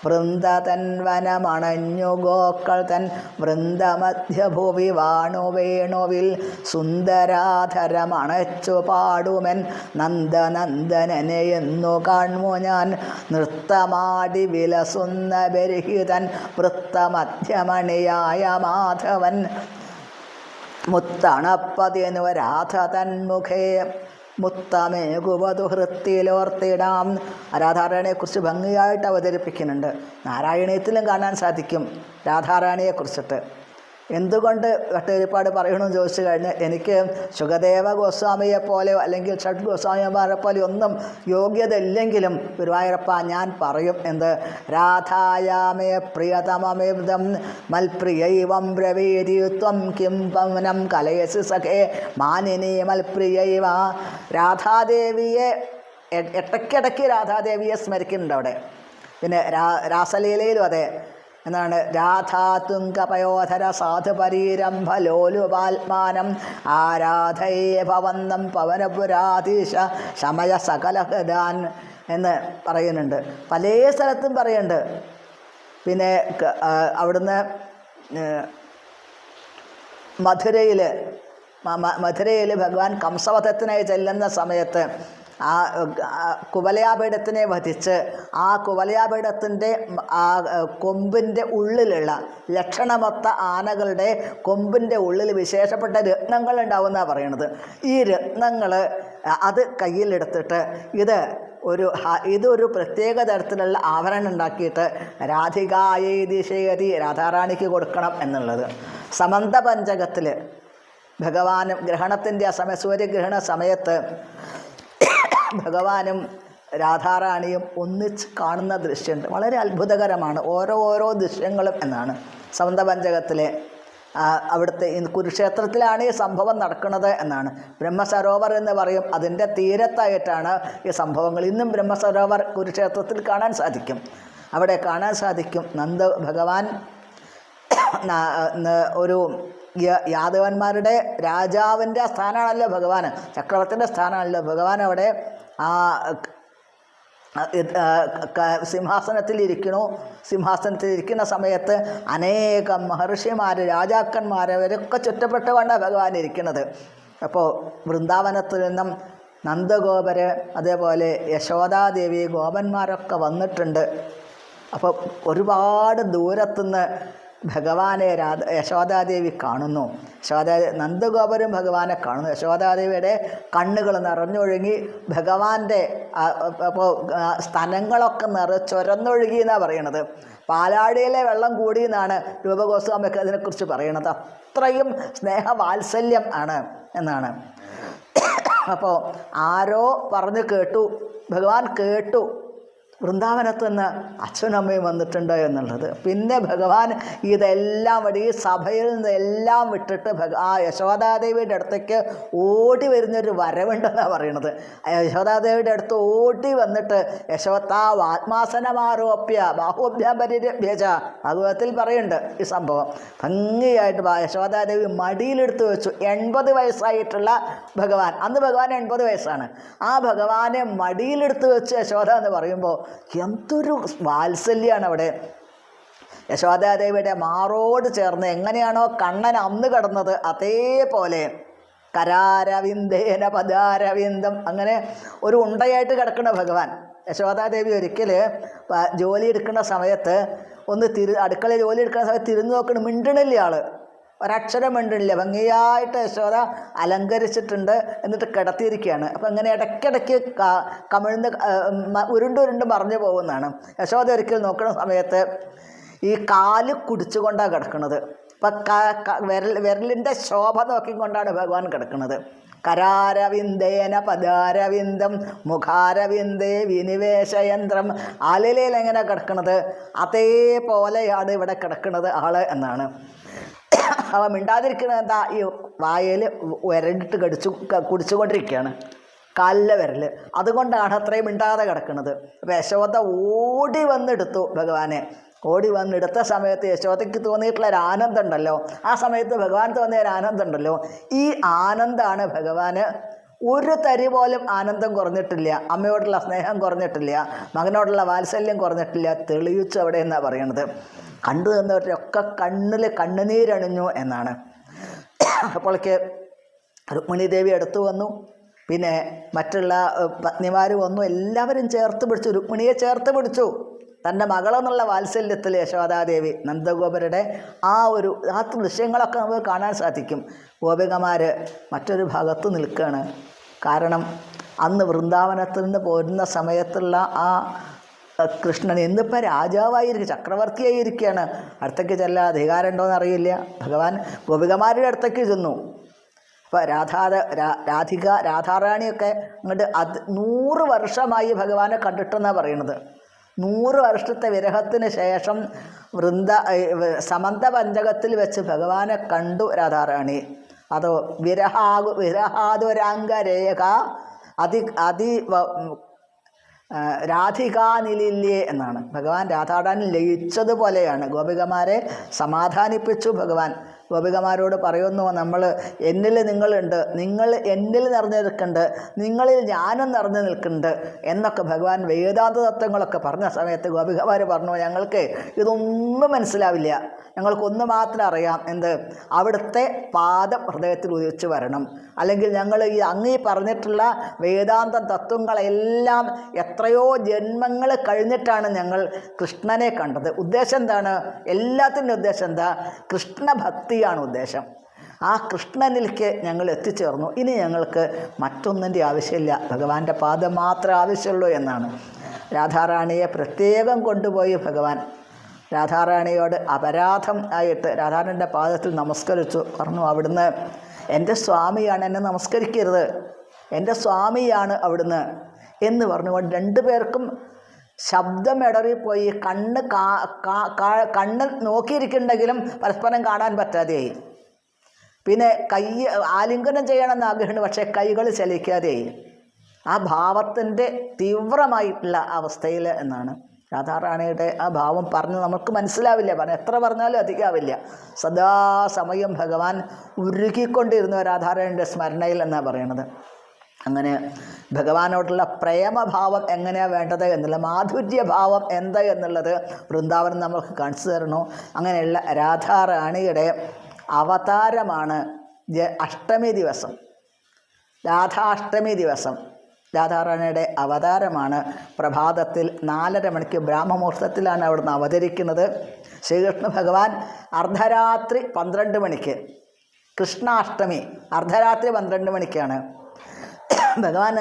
വൃന്ദ തൻ വനമണഞ്ഞു ഗോക്കൾ തൻ വൃന്ദമധ്യഭുവി വാണുവേണുവിൽ സുന്ദരാധരമണച്ചു പാടുമെൻ നന്ദനന്ദനനെ എന്നു കാൺമു ഞാൻ നൃത്തമാടി വിലസുന്ന ബർഹിതൻ വൃത്തമധ്യമണിയായ മാധവൻ മുത്തണപ്പതിനു രാധ തന്മുഖേ മുത്തമേകുവതു ഹൃത്തിലോർത്തിടാം. രാധാറാണിയെക്കുറിച്ച് ഭംഗിയായിട്ട് അവതരിപ്പിക്കുന്നുണ്ട്. നാരായണീയത്തിലും കാണാൻ സാധിക്കും രാധാറാണിയെക്കുറിച്ചിട്ട്. എന്തുകൊണ്ട് ഭട്ടതിരിപ്പാട് പറയണമെന്ന് ചോദിച്ചു കഴിഞ്ഞാൽ, എനിക്ക് ശുകദേവ ഗോസ്വാമിയെ പോലെയോ അല്ലെങ്കിൽ ഷഡ് ഗോസ്വാമിമാരെ പോലെയോ ഒന്നും യോഗ്യത ഇല്ലെങ്കിലും ഗുരുവായൂരപ്പ ഞാൻ പറയും. എന്ത്? രാധായാമേ പ്രിയതമമേദം മൽപ്രിയൈവം ബ്രവീതി ത്വം കിം പവനം കലയസി സഖേ മാനിനി മൽപ്രിയൈവ. രാധാദേവിയെ ഇടയ്ക്കിടയ്ക്ക് രാധാദേവിയെ സ്മരിക്കുന്നുണ്ട് അവിടെ. പിന്നെ രാസലീലയിലും അതെ. എന്നാണ് രാധാതുംഗപയോധര സാധുപരീരംഭലോലുപാത്മാനം ആരാധയേ ഭവന്നം പവനപുരാധീശ ശമയ സകലഹദാൻ എന്ന് പറയുന്നുണ്ട്. പല സ്ഥലത്തും പറയുന്നുണ്ട്. പിന്നെ അവിടുന്ന് മധുരയിൽ ഭഗവാൻ കംസവധത്തിനായി ചെല്ലുന്ന സമയത്ത് ആ കുവലയാപീഠത്തിനെ വധിച്ച് ആ കുവലയാപീഠത്തിൻ്റെ ആ കൊമ്പിൻ്റെ ഉള്ളിലുള്ള ലക്ഷണമൊത്ത ആനകളുടെ കൊമ്പിൻ്റെ ഉള്ളിൽ വിശേഷപ്പെട്ട രത്നങ്ങൾ ഉണ്ടാവുമെന്നാണ് പറയണത്. ഈ രത്നങ്ങൾ അത് കയ്യിലെടുത്തിട്ട് ഇതൊരു പ്രത്യേക തരത്തിലുള്ള ആഭരണം ഉണ്ടാക്കിയിട്ട് രാധികായൈ ദിശയതി രാധാറാണിക്ക് കൊടുക്കണം എന്നുള്ളത്. സമന്ത പഞ്ചകത്തിൽ ഭഗവാനും ഗ്രഹണത്തിൻ്റെ ആ സൂര്യഗ്രഹണ സമയത്ത് ഭഗവാനും രാധാറാണിയും ഒന്നിച്ച് കാണുന്ന ദൃശ്യമുണ്ട്. വളരെ അത്ഭുതകരമാണ് ഓരോ ദൃശ്യങ്ങളും എന്നാണ് സമന്തപഞ്ചകത്തിലെ. അവിടുത്തെ കുരുക്ഷേത്രത്തിലാണ് ഈ സംഭവം നടക്കുന്നത് എന്നാണ്. ബ്രഹ്മസരോവർ എന്ന് പറയും, അതിൻ്റെ തീരത്തായിട്ടാണ് ഈ സംഭവങ്ങൾ. ഇന്നും ബ്രഹ്മസരോവർ കുരുക്ഷേത്രത്തിൽ കാണാൻ സാധിക്കും. അവിടെ കാണാൻ സാധിക്കും ഭഗവാൻ ഒരു യാദവന്മാരുടെ രാജാവിൻ്റെ സ്ഥാനമാണല്ലോ ഭഗവാൻ, ചക്രവർത്തിൻ്റെ സ്ഥാനമാണല്ലോ ഭഗവാൻ. അവിടെ ആ സിംഹാസനത്തിലിരിക്കുന്ന സമയത്ത് അനേകം മഹർഷിമാർ, രാജാക്കന്മാർ, അവരൊക്കെ ചുറ്റപ്പെട്ടുകൊണ്ടാണ് ഭഗവാൻ ഇരിക്കുന്നത്. അപ്പോൾ വൃന്ദാവനത്തിൽ നിന്നും നന്ദഗോപര്, അതേപോലെ യശോദാദേവി, ഗോപന്മാരൊക്കെ വന്നിട്ടുണ്ട്. അപ്പോൾ ഒരുപാട് ദൂരത്തുനിന്ന് ഭഗവാനെ യശോദാദേവി കാണുന്നു. നന്ദഗോപരും ഭഗവാനെ കാണുന്നു. യശോദാദേവിയുടെ കണ്ണുകൾ നിറഞ്ഞൊഴുകി ഭഗവാന്റെ അപ്പോൾ സ്തനങ്ങളൊക്കെ ചൊരന്നൊഴുകി എന്നാണ് പറയണത്. പാലാടിയിലെ വെള്ളം കൂടി എന്നാണ് രൂപഗോസ്വാമിയൊക്കെ അതിനെക്കുറിച്ച് പറയണത്. അത്രയും സ്നേഹവാത്സല്യം ആണ് എന്നാണ്. അപ്പോൾ ആരോ പറഞ്ഞു കേട്ടു, ഭഗവാൻ കേട്ടു, വൃന്ദാവനത്ത് നിന്ന് അച്ഛനും അമ്മയും വന്നിട്ടുണ്ട് എന്നുള്ളത്. പിന്നെ ഭഗവാൻ ഇതെല്ലാം ഈ സഭയിൽ നിന്ന് എല്ലാം വിട്ടിട്ട് ആ യശോദാദേവിയുടെ അടുത്തേക്ക് ഓടി വരുന്നൊരു വരവുണ്ടെന്നാണ് പറയണത്. യശോദാദേവിയുടെ അടുത്ത് ഓടി വന്നിട്ട് ആത്മാസനമാരോപ്യ ബാഹുഭ്യാം പരിരഭ്യജ ഭാഗവതത്തിൽ പറയുന്നുണ്ട് ഈ സംഭവം ഭംഗിയായിട്ട്. യശോദാദേവി മടിയിലെടുത്ത് വെച്ചു. 80 വയസ്സായിട്ടുള്ള ഭഗവാൻ, അന്ന് ഭഗവാൻ 80 വയസ്സാണ്. ആ ഭഗവാനെ മടിയിലെടുത്ത് വെച്ച് യശോദ എന്ന് പറയുമ്പോൾ എന്തൊരു വാത്സല്യമാണ് അവിടെ. യശോദാദേവിയുടെ മാറോട് ചേർന്ന് എങ്ങനെയാണോ കണ്ണൻ അന്ന് കിടന്നത് അതേപോലെ കരാരവിന്ദേന പദാരവിന്ദം അങ്ങനെ ഒരു ഉണ്ടയായിട്ട് കിടക്കുന്ന ഭഗവാൻ. യശോദാദേവി ഒരിക്കൽ ജോലി എടുക്കുന്ന സമയത്ത് അടുക്കളയിൽ ജോലി എടുക്കുന്ന സമയത്ത് തിരിഞ്ഞു നോക്കണം, മിണ്ടണില്ല ആൾ, ഒരക്ഷരം മിണ്ടണില്ല. ഭംഗിയായിട്ട് യശോദ അലങ്കരിച്ചിട്ടുണ്ട്, എന്നിട്ട് കിടത്തിയിരിക്കുകയാണ്. അപ്പം ഇങ്ങനെ ഇടയ്ക്കിടയ്ക്ക് കമിഴ്ന്ന് ഉരുണ്ടുരുണ്ട് മറിഞ്ഞു പോകുന്നതാണ്. യശോദ ഒരിക്കൽ നോക്കുന്ന സമയത്ത് ഈ കാല് കുടിച്ചുകൊണ്ടാണ് കിടക്കുന്നത്. അപ്പം വിരലിൻ്റെ ശോഭ നോക്കിക്കൊണ്ടാണ് ഭഗവാൻ കിടക്കുന്നത്. കരാരവിന്ദേന പദാരവിന്ദം മുഖാരവിന്ദേ വിനിവേശയന്ത്രം. ആലിലയിൽ എങ്ങനെ കിടക്കുന്നത് അതേപോലെയാണ് ഇവിടെ കിടക്കുന്നത് ആള് എന്നാണ്. അവ മിണ്ടാതിരിക്കുന്നത് എന്താ, ഈ വായയിൽ വിരലിട്ട് കുടിച്ചുകൊണ്ടിരിക്കുകയാണ്, കാലിലെ വിരൽ. അതുകൊണ്ടാണ് അത്രയും മിണ്ടാതെ കിടക്കുന്നത്. അപ്പോൾ യശോദ ഓടി വന്നെടുത്തു ഭഗവാനെ. ഓടി വന്നെടുത്ത സമയത്ത് യശോദയ്ക്ക് തോന്നിയിട്ടുള്ള ഒരു ആനന്ദം ഉണ്ടല്ലോ, ആ സമയത്ത് ഭഗവാൻ തോന്നിയ ഒരു ആനന്ദം ഉണ്ടല്ലോ, ഈ ആനന്ദമാണ് ഭഗവാന്. ഒരു തരി പോലും ആനന്ദം കുറഞ്ഞിട്ടില്ല, അമ്മയോടുള്ള സ്നേഹം കുറഞ്ഞിട്ടില്ല, മകനോടുള്ള വാത്സല്യം കുറഞ്ഞിട്ടില്ല, തെളിയിച്ചു അവിടെ എന്നാണ് പറയണത്. കണ്ടു നിന്നവരൊക്കെ കണ്ണിൽ കണ്ണുനീരണിഞ്ഞു എന്നാണ്. അപ്പോഴേക്ക് രുക്മിണി ദേവി അടുത്തു വന്നു, പിന്നെ മറ്റുള്ള പത്നിമാർ വന്നു, എല്ലാവരും ചേർത്ത് പിടിച്ചു, രുക്മിണിയെ ചേർത്ത് പിടിച്ചു. തൻ്റെ മകളെന്നുള്ള വാത്സല്യത്തിൽ യശോദാദേവി നന്ദഗോപരുടെ ആ ദൃശ്യങ്ങളൊക്കെ നമുക്ക് കാണാൻ സാധിക്കും. ഗോപികമാർ മറ്റൊരു ഭാഗത്ത് നിൽക്കുകയാണ്. കാരണം അന്ന് വൃന്ദാവനത്തിൽ നിന്ന് പോരുന്ന സമയത്തുള്ള ആ കൃഷ്ണൻ ഇന്നിപ്പോൾ രാജാവായിരിക്കും, ചക്രവർത്തിയായിരിക്കുകയാണ്. അടുത്തേക്ക് ചെല്ലാൻ അധികാരം ഉണ്ടോയെന്ന് അറിയില്ല. ഭഗവാൻ ഗോപികമാരുടെ അടുത്തേക്ക് ചെന്നു. അപ്പോൾ രാധാറാണിയൊക്കെ അങ്ങോട്ട് 100 വർഷമായി ഭഗവാനെ കണ്ടിട്ടെന്നാണ് പറയണത്. 100 വർഷത്തെ വിരഹത്തിന് ശേഷം സമന്ത പഞ്ചകത്തിൽ വെച്ച് ഭഗവാനെ കണ്ടു രാധാറാണി. അതോ വിരഹാതുരംഗരേഖ രാധികാനിലില്യേ എന്നാണ്. ഭഗവാൻ രാധാറാണി ലയിച്ചതുപോലെയാണ്. ഗോപികമാരെ സമാധാനിപ്പിച്ചു ഭഗവാൻ. ഗോപികമാരോട് പറയുന്നു, എന്നിൽ നിങ്ങളുണ്ട്, നിങ്ങൾ എന്നിൽ നിറഞ്ഞു നിൽക്കുന്നുണ്ട്, നിങ്ങളിൽ ഞാനും നിറഞ്ഞു നിൽക്കുന്നുണ്ട് എന്നൊക്കെ ഭഗവാൻ വേദാന്ത തത്വങ്ങളൊക്കെ പറഞ്ഞ സമയത്ത് ഗോപികമാർ പറഞ്ഞു, ഞങ്ങൾക്ക് ഇതൊന്നും മനസ്സിലാവില്ല, ഞങ്ങൾക്കൊന്ന് മാത്രം അറിയാം, അവിടുത്തെ പാദം ഹൃദയത്തിൽ ഉദിച്ചു വരണം, അല്ലെങ്കിൽ ഞങ്ങൾ അങ്ങീ പറഞ്ഞിട്ടുള്ള വേദാന്ത തത്വങ്ങളെല്ലാം എത്രയോ ജന്മങ്ങൾ കഴിഞ്ഞിട്ടാണ് ഞങ്ങൾ കൃഷ്ണനെ കണ്ടത്. ഉദ്ദേശം എന്താണ്? എല്ലാത്തിൻ്റെ ഉദ്ദേശം എന്താ? കൃഷ്ണഭക്തിയാണ് ഉദ്ദേശം. ആ കൃഷ്ണനിലേക്ക് ഞങ്ങൾ എത്തിച്ചേർന്നു. ഇനി ഞങ്ങൾക്ക് മറ്റൊന്നിൻ്റെ ആവശ്യമില്ല, ഭഗവാന്റെ പാദം മാത്രമേ ആവശ്യമുള്ളൂ എന്നാണ്. രാധാറാണിയെ പ്രത്യേകം കൊണ്ടുപോയി ഭഗവാൻ രാധാറാണിയോട് അപരാധം ആയിട്ട് രാധാറാണിൻ്റെ പാദത്തിൽ നമസ്കരിച്ചു. പറഞ്ഞു, അവിടുന്ന് എൻ്റെ സ്വാമിയാണ്, എന്നെ നമസ്കരിക്കരുത്, എൻ്റെ സ്വാമിയാണ് അവിടുന്ന് എന്ന് പറഞ്ഞുകൊണ്ട് 2 പേർക്കും ശബ്ദം ഇടറിപ്പോയി. കണ്ണ് നോക്കിയിരിക്കുന്നുണ്ടെങ്കിലും പരസ്പരം കാണാൻ പറ്റാതെയായി. പിന്നെ ആലിംഗനം ചെയ്യണമെന്ന് ആഗ്രഹമുണ്ട്, പക്ഷേ കൈകൾ ചലിക്കാതെയായി. ആ ഭാവത്തിൻ്റെ തീവ്രമായിട്ടുള്ള അവസ്ഥയിൽ എന്നാണ്. രാധാറാണിയുടെ ആ ഭാവം പറഞ്ഞ് നമുക്ക് മനസ്സിലാവില്ല, എത്ര പറഞ്ഞാലും അധികമാവില്ല. സദാസമയം ഭഗവാൻ ഉരുകിക്കൊണ്ടിരുന്നു രാധാറാണിയുടെ സ്മരണയിൽ എന്നാണ് പറയണത്. അങ്ങനെ ഭഗവാനോടുള്ള പ്രേമഭാവം എങ്ങനെയാണ് വേണ്ടത് എന്നുള്ള, മാധുര്യഭാവം എന്താ എന്നുള്ളത് വൃന്ദാവനം നമുക്ക് കാണിച്ചു തരണു. അങ്ങനെയുള്ള രാധാറാണിയുടെ അവതാരമാണ് അഷ്ടമി ദിവസം, രാധാഷ്ടമി ദിവസം. രാധാറാണിയുടെ അവതാരമാണ്. പ്രഭാതത്തിൽ 4:30 മണിക്ക് ബ്രാഹ്മമുഹൂർത്തത്തിലാണ് അവിടുന്ന് അവതരിക്കുന്നത്. ശ്രീകൃഷ്ണ ഭഗവാൻ അർദ്ധരാത്രി 12 മണിക്ക്, കൃഷ്ണാഷ്ടമി അർദ്ധരാത്രി 12 മണിക്കാണ് ഭഗവാൻ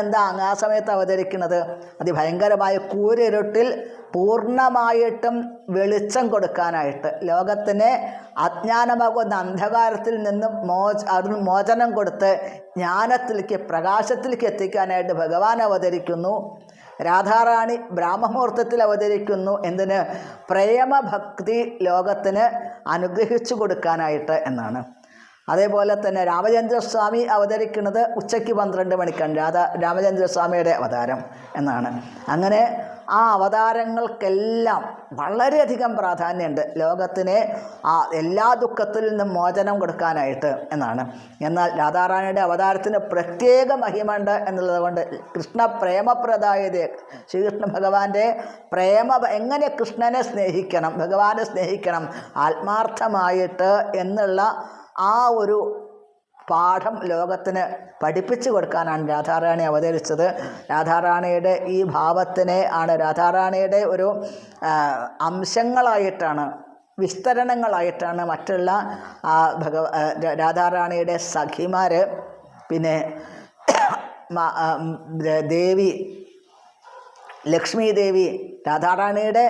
ആ സമയത്ത് അവതരിക്കുന്നത്. അതിഭയങ്കരമായ കൂരിരുട്ടിൽ പൂർണ്ണമായിട്ടും വെളിച്ചം കൊടുക്കാനായിട്ട്, ലോകത്തിന് അജ്ഞാനമാകുന്ന അന്ധകാരത്തിൽ നിന്നും മോചനം കൊടുത്ത് ജ്ഞാനത്തിലേക്ക്, പ്രകാശത്തിലേക്ക് എത്തിക്കാനായിട്ട് ഭഗവാൻ അവതരിക്കുന്നു. രാധാറാണി ബ്രാഹ്മമുഹൂർത്തത്തിൽ അവതരിക്കുന്നു. എന്തിന്? പ്രേമഭക്തി ലോകത്തിന് അനുഗ്രഹിച്ചു കൊടുക്കാനായിട്ട് എന്നാണ്. അതേപോലെ തന്നെ രാമചന്ദ്രസ്വാമി അവതരിക്കുന്നത് ഉച്ചയ്ക്ക് 12 മണിക്കാണ് രാമചന്ദ്രസ്വാമിയുടെ അവതാരം എന്നാണ്. അങ്ങനെ ആ അവതാരങ്ങൾക്കെല്ലാം വളരെയധികം പ്രാധാന്യമുണ്ട് ലോകത്തിന് എല്ലാ ദുഃഖത്തിൽ നിന്നും മോചനം കൊടുക്കാനായിട്ട് എന്നാണ്. എന്നാൽ രാധാറാണിയുടെ അവതാരത്തിന് പ്രത്യേക മഹിമയുണ്ട് എന്നുള്ളത് കൊണ്ട് കൃഷ്ണ പ്രേമപ്രദായതേ, ശ്രീകൃഷ്ണ ഭഗവാന്റെ എങ്ങനെ കൃഷ്ണനെ സ്നേഹിക്കണം, ഭഗവാനെ സ്നേഹിക്കണം ആത്മാർത്ഥമായിട്ട് എന്നുള്ള ആ ഒരു പാഠം ലോകത്തിന് പഠിപ്പിച്ചു കൊടുക്കാനാണ് രാധാറാണി അവതരിച്ചത്. രാധാറാണിയുടെ ഈ ഭാവത്തിനെ ആണ് രാധാറാണിയുടെ ഒരു അംശങ്ങളായിട്ടാണ്, വിസ്തരണങ്ങളായിട്ടാണ് മറ്റുള്ള രാധാറാണിയുടെ സഖിമാർ, പിന്നെ ദേവി ലക്ഷ്മി ദേവി രാധാറാണിയുടെ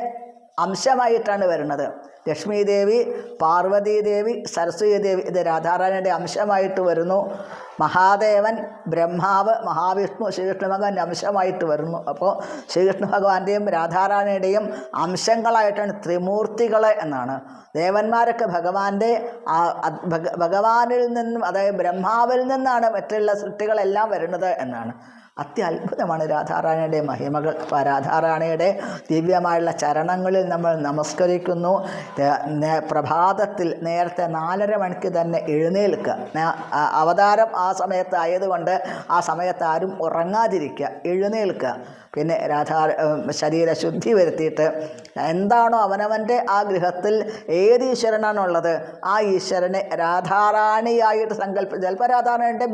അംശമായിട്ടാണ് വരുന്നത്. ലക്ഷ്മി ദേവി, പാർവതി ദേവി, സരസ്വതി ദേവി ഇത് രാധാറാണിയുടെ അംശമായിട്ട് വരുന്നു. മഹാദേവൻ, ബ്രഹ്മാവ്, മഹാവിഷ്ണു, ശ്രീകൃഷ്ണ ഭഗവാന്റെ അംശമായിട്ട് വരുന്നു. അപ്പോൾ ശ്രീകൃഷ്ണ ഭഗവാന്റെയും രാധാറാണിയുടെയും അംശങ്ങളായിട്ടാണ് ത്രിമൂർത്തികളെ എന്നാണ്. ദേവന്മാരൊക്കെ ഭഗവാനിൽ നിന്നും, അതായത് ബ്രഹ്മാവിൽ നിന്നാണ് മറ്റുള്ള സൃഷ്ടികളെല്ലാം വരുന്നത് എന്നാണ്. അത്യത്ഭുതമാണ് രാധാറാണിയുടെ മഹിമകൾ. അപ്പോൾ രാധാറാണിയുടെ ദിവ്യമായുള്ള ചരണങ്ങളിൽ നമ്മൾ നമസ്കരിക്കുന്നു. പ്രഭാതത്തിൽ നേരത്തെ 4:30 മണിക്ക് തന്നെ എഴുന്നേൽക്കുക. അവതാരം ആ സമയത്ത് ആയതുകൊണ്ട് ആ സമയത്ത് ആരും ഉറങ്ങാതിരിക്കുക, എഴുന്നേൽക്കുക. പിന്നെ ശരീരശുദ്ധി വരുത്തിയിട്ട് എന്താണോ അവനവൻ്റെ ആ ഗൃഹത്തിൽ ഏത് ഈശ്വരനാണുള്ളത് ആ ഈശ്വരനെ രാധാറാണിയായിട്ട് സങ്കല്പിച്ച്, ചിലപ്പോൾ രാധാറാണിയുടെ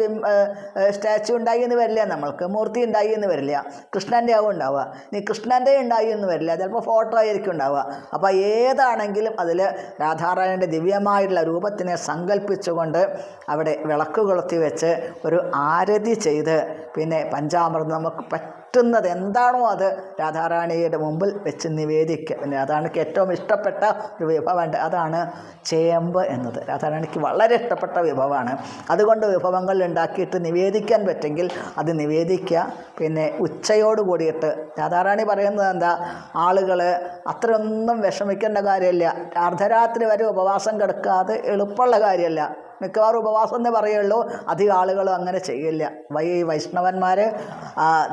സ്റ്റാച്യു ഉണ്ടായി എന്ന് വരില്ല, നമ്മൾക്ക് മൂർത്തി ഉണ്ടായി എന്ന് വരില്ല, കൃഷ്ണൻ്റെ ആവും ഉണ്ടാവുക. നീ കൃഷ്ണൻ്റെ ഉണ്ടായി എന്ന് വരില്ല, ചിലപ്പോൾ ഫോട്ടോ ആയിരിക്കും ഉണ്ടാവുക. അപ്പോൾ ഏതാണെങ്കിലും അതിൽ രാധാറാണിയുടെ ദിവ്യമായിട്ടുള്ള രൂപത്തിനെ സങ്കല്പിച്ചുകൊണ്ട് അവിടെ വിളക്ക് കൊളുത്തി വെച്ച് ഒരു ആരതി ചെയ്ത് പിന്നെ പഞ്ചാമൃതം നമുക്ക് പറ്റുന്നത് എന്താണോ അത് രാധാറാണിയുടെ മുമ്പിൽ വെച്ച് നിവേദിക്കുക. പിന്നെ രാധാറാണിക്ക് ഏറ്റവും ഇഷ്ടപ്പെട്ട ഒരു വിഭവമുണ്ട്, അതാണ് ചേമ്പ് എന്നത്. രാധാറാണിക്ക് വളരെ ഇഷ്ടപ്പെട്ട വിഭവമാണ്. അതുകൊണ്ട് വിഭവങ്ങൾ ഉണ്ടാക്കിയിട്ട് നിവേദിക്കാൻ പറ്റുമെങ്കിൽ അത് നിവേദിക്കുക. പിന്നെ ഉച്ചയോട് കൂടിയിട്ട് രാധാറാണി പറയുന്നത് എന്താ, ആളുകൾ അത്രയൊന്നും വിഷമിക്കേണ്ട കാര്യമില്ല. അർദ്ധരാത്രി വരെ ഉപവാസം കിടക്കാതെ എളുപ്പമുള്ള കാര്യമല്ല. മിക്കവാറും ഉപവാസം എന്നേ പറയുള്ളൂ, അധികം ആളുകളും അങ്ങനെ ചെയ്യില്ല. വൈഷ്ണവന്മാർ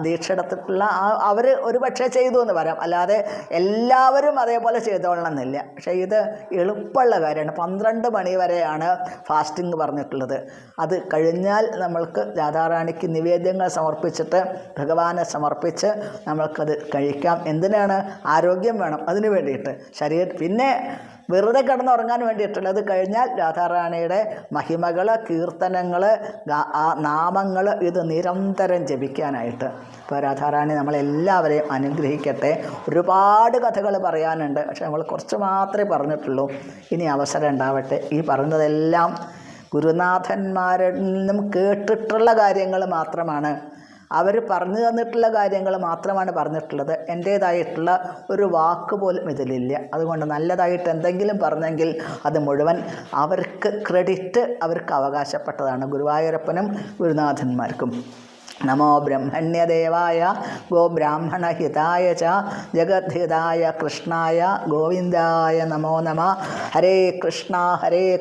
ദീക്ഷ എടുത്തിട്ടുള്ള അവർ ഒരു പക്ഷേ ചെയ്തു എന്ന് പറയാം, അല്ലാതെ എല്ലാവരും അതേപോലെ ചെയ്തോളണമെന്നില്ല. പക്ഷേ ഇത് എളുപ്പമുള്ള കാര്യമാണ്. 12 മണി വരെയാണ് ഫാസ്റ്റിംഗ് പറഞ്ഞിട്ടുള്ളത്. അത് കഴിഞ്ഞാൽ നമ്മൾക്ക് രാധാറാണിക്ക് നിവേദ്യങ്ങൾ സമർപ്പിച്ചിട്ട് ഭഗവാനെ സമർപ്പിച്ച് നമ്മൾക്കത് കഴിക്കാം. എന്തിനാണ്? ആരോഗ്യം വേണം, അതിന് വേണ്ടിയിട്ട്. പിന്നെ വെറുതെ കിടന്നുറങ്ങാൻ വേണ്ടിയിട്ടുള്ള, അത് കഴിഞ്ഞാൽ രാധാറാണിയുടെ മഹിമകൾ, കീർത്തനങ്ങൾ, നാമങ്ങൾ ഇത് നിരന്തരം ജപിക്കാനായിട്ട്. ഇപ്പോൾ രാധാറാണി നമ്മളെല്ലാവരെയും അനുഗ്രഹിക്കട്ടെ. ഒരുപാട് കഥകൾ പറയാനുണ്ട്, പക്ഷെ നമ്മൾ കുറച്ച് മാത്രമേ പറഞ്ഞിട്ടുള്ളൂ. ഇനി അവസരം ഉണ്ടാവട്ടെ. ഈ പറഞ്ഞതെല്ലാം ഗുരുനാഥന്മാരിൽ നിന്നും കേട്ടിട്ടുള്ള കാര്യങ്ങൾ മാത്രമാണ്. അവർ പറഞ്ഞു തന്നിട്ടുള്ള കാര്യങ്ങൾ മാത്രമാണ് പറഞ്ഞിട്ടുള്ളത്. എൻ്റേതായിട്ടുള്ള ഒരു വാക്ക് പോലും ഇതിലില്ല. അതുകൊണ്ട് നല്ലതായിട്ട് എന്തെങ്കിലും പറഞ്ഞെങ്കിൽ അത് മുഴുവൻ അവർക്ക് ക്രെഡിറ്റ് അവർക്ക് അവകാശപ്പെട്ടതാണ്, ഗുരുവായൂരപ്പനും ഗുരുനാഥന്മാർക്കും. നമോ ബ്രഹ്മണ്യദേവായ ഗോബ്രാഹ്മണഹിതായ ച ജഗദ്ഹിതായ കൃഷ്ണായ ഗോവിന്ദായ നമോ നമ. ഹരേ കൃഷ്ണ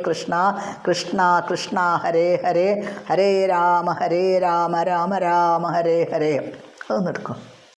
കൃഷ്ണ കൃഷ്ണ ഹരേ ഹരേ, ഹരേ രാമ രാമ രാമ ഹരേ ഹരേ. അതൊന്നെടുക്കും.